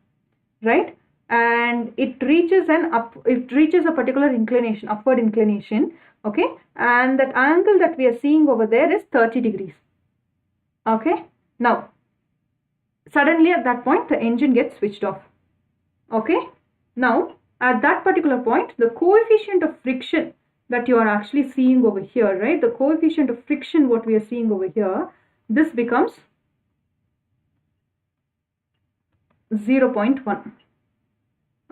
right? And it reaches a particular inclination, upward inclination, okay? And that angle that we are seeing over there is 30 degrees, okay? Now, suddenly at that point, the engine gets switched off, okay? Now, at that particular point, the coefficient of friction that you are actually seeing over here, right? The coefficient of friction, what we are seeing over here, this becomes 0.1.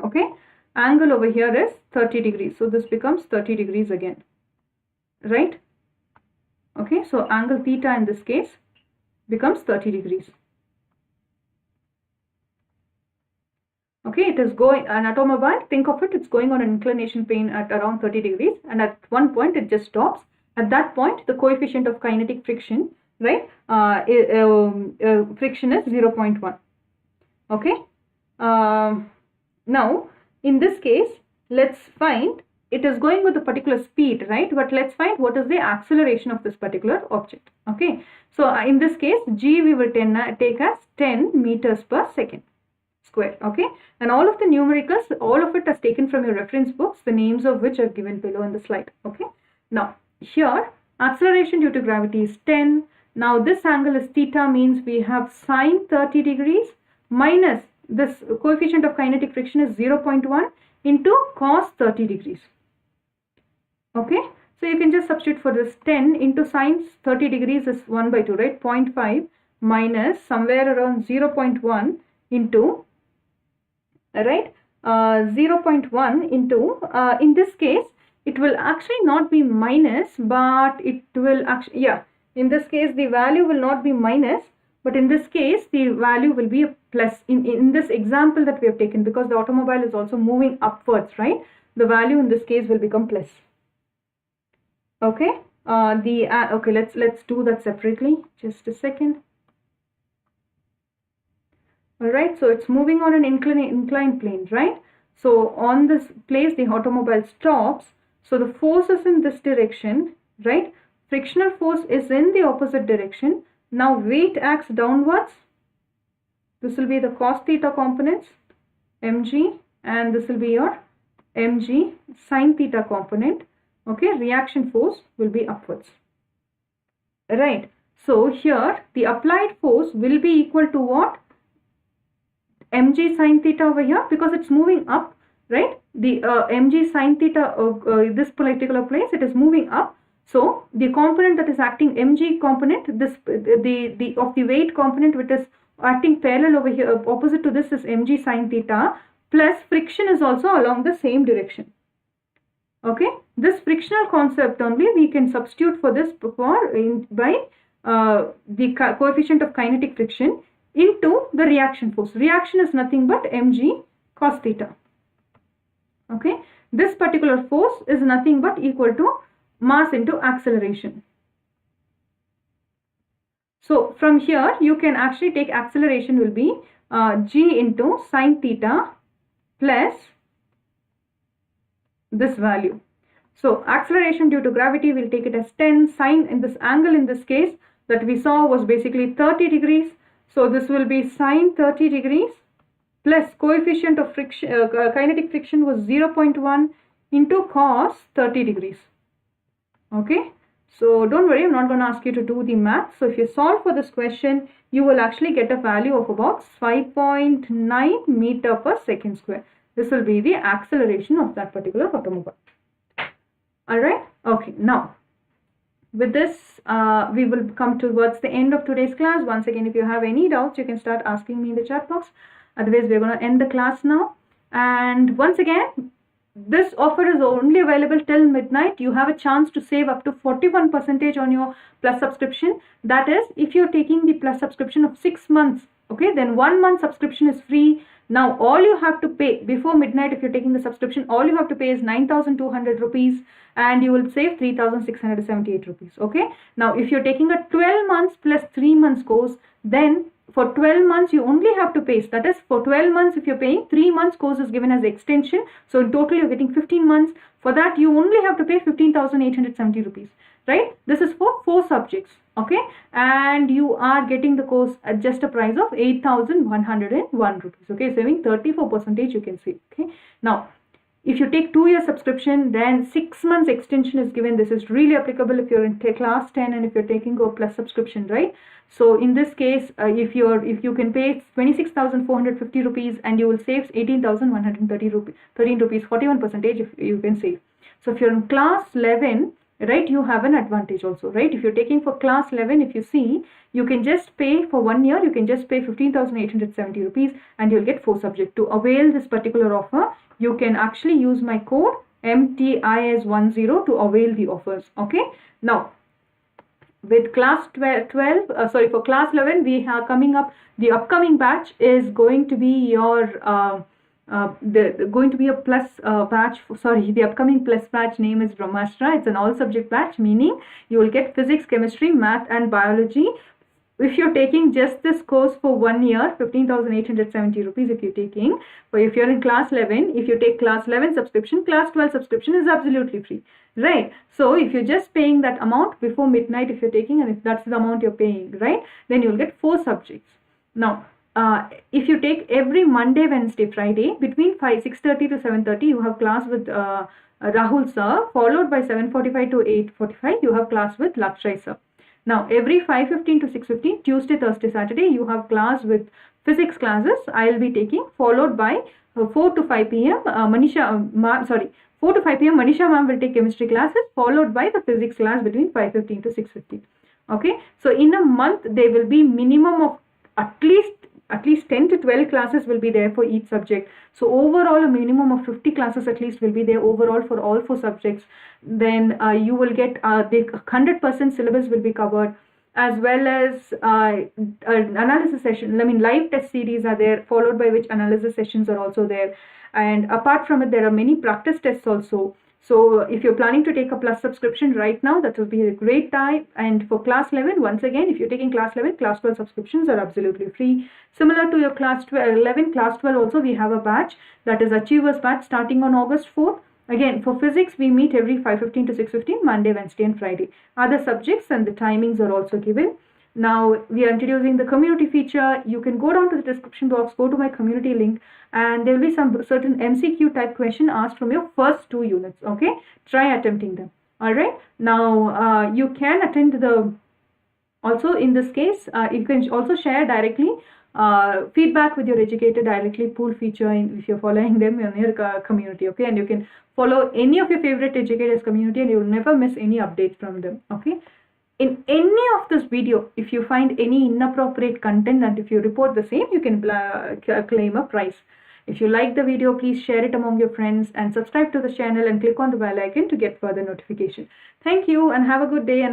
Okay, angle over here is 30 degrees. So this becomes 30 degrees again, right? Okay, so angle theta in this case becomes 30 degrees. Okay, it is going, an automobile, think of it, it's going on an inclination plane at around 30 degrees, and at one point it just stops. At that point, the coefficient of kinetic friction, right, friction is 0.1. Okay, now in this case, let's find, it is going with a particular speed, right? But let's find what is the acceleration of this particular object. Okay, so in this case, g we will take as 10 meters per second square. Okay, and all of the numericals, all of it is taken from your reference books, the names of which are given below in the slide. Okay, now here acceleration due to gravity is 10. Now this angle is theta, means we have sine 30 degrees minus this coefficient of kinetic friction is 0.1 into cos 30 degrees. Okay, so you can just substitute for this. 10 into sine 30 degrees is 1 by 2, right? 0.5 minus somewhere around 0.1 into, right, 0.1 into, in this case it will actually not be minus, but it will actually, yeah, in this case the value will not be minus, but in this case the value will be a plus in this example that we have taken, because the automobile is also moving upwards, right? The value in this case will become plus. Okay, okay, let's do that separately, just a second. Alright, so it's moving on an inclined plane, right? So on this place the automobile stops, so the force is in this direction, right? Frictional force is in the opposite direction. Now weight acts downwards. This will be the cos theta components, mg, and this will be your mg sin theta component. Okay, reaction force will be upwards. Right. So here the applied force will be equal to what? Mg sin theta over here, because it's moving up, right? The mg sin theta, this particular place, it is moving up. So the component that is acting, mg component, this the of the weight component which is acting parallel over here, opposite to this, is mg sin theta, plus friction is also along the same direction. Okay, this frictional concept only we can substitute for this by the coefficient of kinetic friction into the reaction force. Reaction is nothing but mg cos theta. Okay, this particular force is nothing but equal to mass into acceleration. So from here you can actually take acceleration will be g into sin theta plus this value. So acceleration due to gravity, will take it as 10. Sine, in this angle in this case that we saw, was basically 30 degrees. So this will be sine 30 degrees plus coefficient of friction, kinetic friction was 0.1 into cos 30 degrees. Okay, so don't worry, I'm not going to ask you to do the math. So if you solve for this question, you will actually get a value of about 5.9 meter per second square. This will be the acceleration of that particular automobile. Alright, okay, now with this we will come towards the end of today's class. Once again, if you have any doubts, you can start asking me in the chat box. Otherwise, we're going to end the class now. And once again, this offer is only available till midnight. You have a chance to save up to 41% on your plus subscription. That is, if you're taking the plus subscription of 6 months, okay, then 1 month subscription is free. Now all you have to pay before midnight, if you're taking the subscription, all you have to pay is 9,200 rupees and you will save 3,678 rupees. Okay, now if you're taking a 12 months plus 3 months course, then for 12 months you only have to pay, that is, for 12 months if you're paying, 3 months course is given as extension, so in total you're getting 15 months. For that you only have to pay 15,870 rupees, right? This is for 4 subjects, okay, and you are getting the course at just a price of 8,101 rupees, okay, saving 34% you can see. Okay, now if you take 2-year subscription, then 6 months extension is given. This is really applicable if you're in class 10 and if you're taking a plus subscription, right? So in this case, if you can pay 26,450 rupees and you will save 18,113 rupees, 41% if you can save. So if you're in class 11, right, you have an advantage also, right? If you're taking for class 11, if you see, you can just pay for 1 year, you can just pay 15,870 rupees and you'll get 4 subjects. To avail this particular offer, you can actually use my code MTIS10 to avail the offers. Okay, now with class 12, for class 11, we are coming up, the upcoming batch is going to be your going to be a plus batch. The upcoming plus batch name is Brahmastra. It's an all subject batch, meaning you will get physics, chemistry, math and biology. If you're taking just this course for 1 year, 15,870 rupees if you're taking. But if you're in class 11, if you take class 11 subscription, class 12 subscription is absolutely free, right? So if you're just paying that amount before midnight, if you're taking, and if that's the amount you're paying, right, then you'll get 4 subjects. Now, if you take every Monday, Wednesday, Friday, between 6:30 to 7:30, you have class with Rahul sir, followed by 7:45 to 8:45, you have class with Lakshay sir. Now, every 5:15 to 6:15, Tuesday, Thursday, Saturday, you have class with physics classes I'll be taking, followed by 4 to 5 p.m. 4 to 5 p.m. Manisha ma'am will take chemistry classes, followed by the physics class between 5:15 to 6:15. Okay, so in a month, there will be minimum of at least 10 to 12 classes will be there for each subject. So overall, a minimum of 50 classes at least will be there overall for all 4 subjects. Then you will get the 100% syllabus will be covered, as well as analysis session. I mean, live test series are there, followed by which analysis sessions are also there. And apart from it, there are many practice tests also. So if you're planning to take a plus subscription right now, that will be a great time. And for class 11, once again, if you're taking class 11, class 12 subscriptions are absolutely free. Similar to your class 11, class 12 also, we have a batch, that is Achievers batch, starting on August 4th. Again, for physics, we meet every 5:15 to 6:15, Monday, Wednesday and Friday. Other subjects and the timings are also given. Now, we are introducing the community feature. You can go down to the description box, go to my community link, and there will be some certain MCQ type question asked from your first 2 units. Okay, try attempting them. All right. Now, you can attend the Also, in this case, you can also share directly feedback with your educator directly, pool feature if you're following them in your community, okay? And you can follow any of your favorite educators community and you'll never miss any updates from them, okay? In any of this video, if you find any inappropriate content and if you report the same, you can claim a prize. If you like the video, please share it among your friends and subscribe to the channel and click on the bell icon to get further notification. Thank you and have a good day. And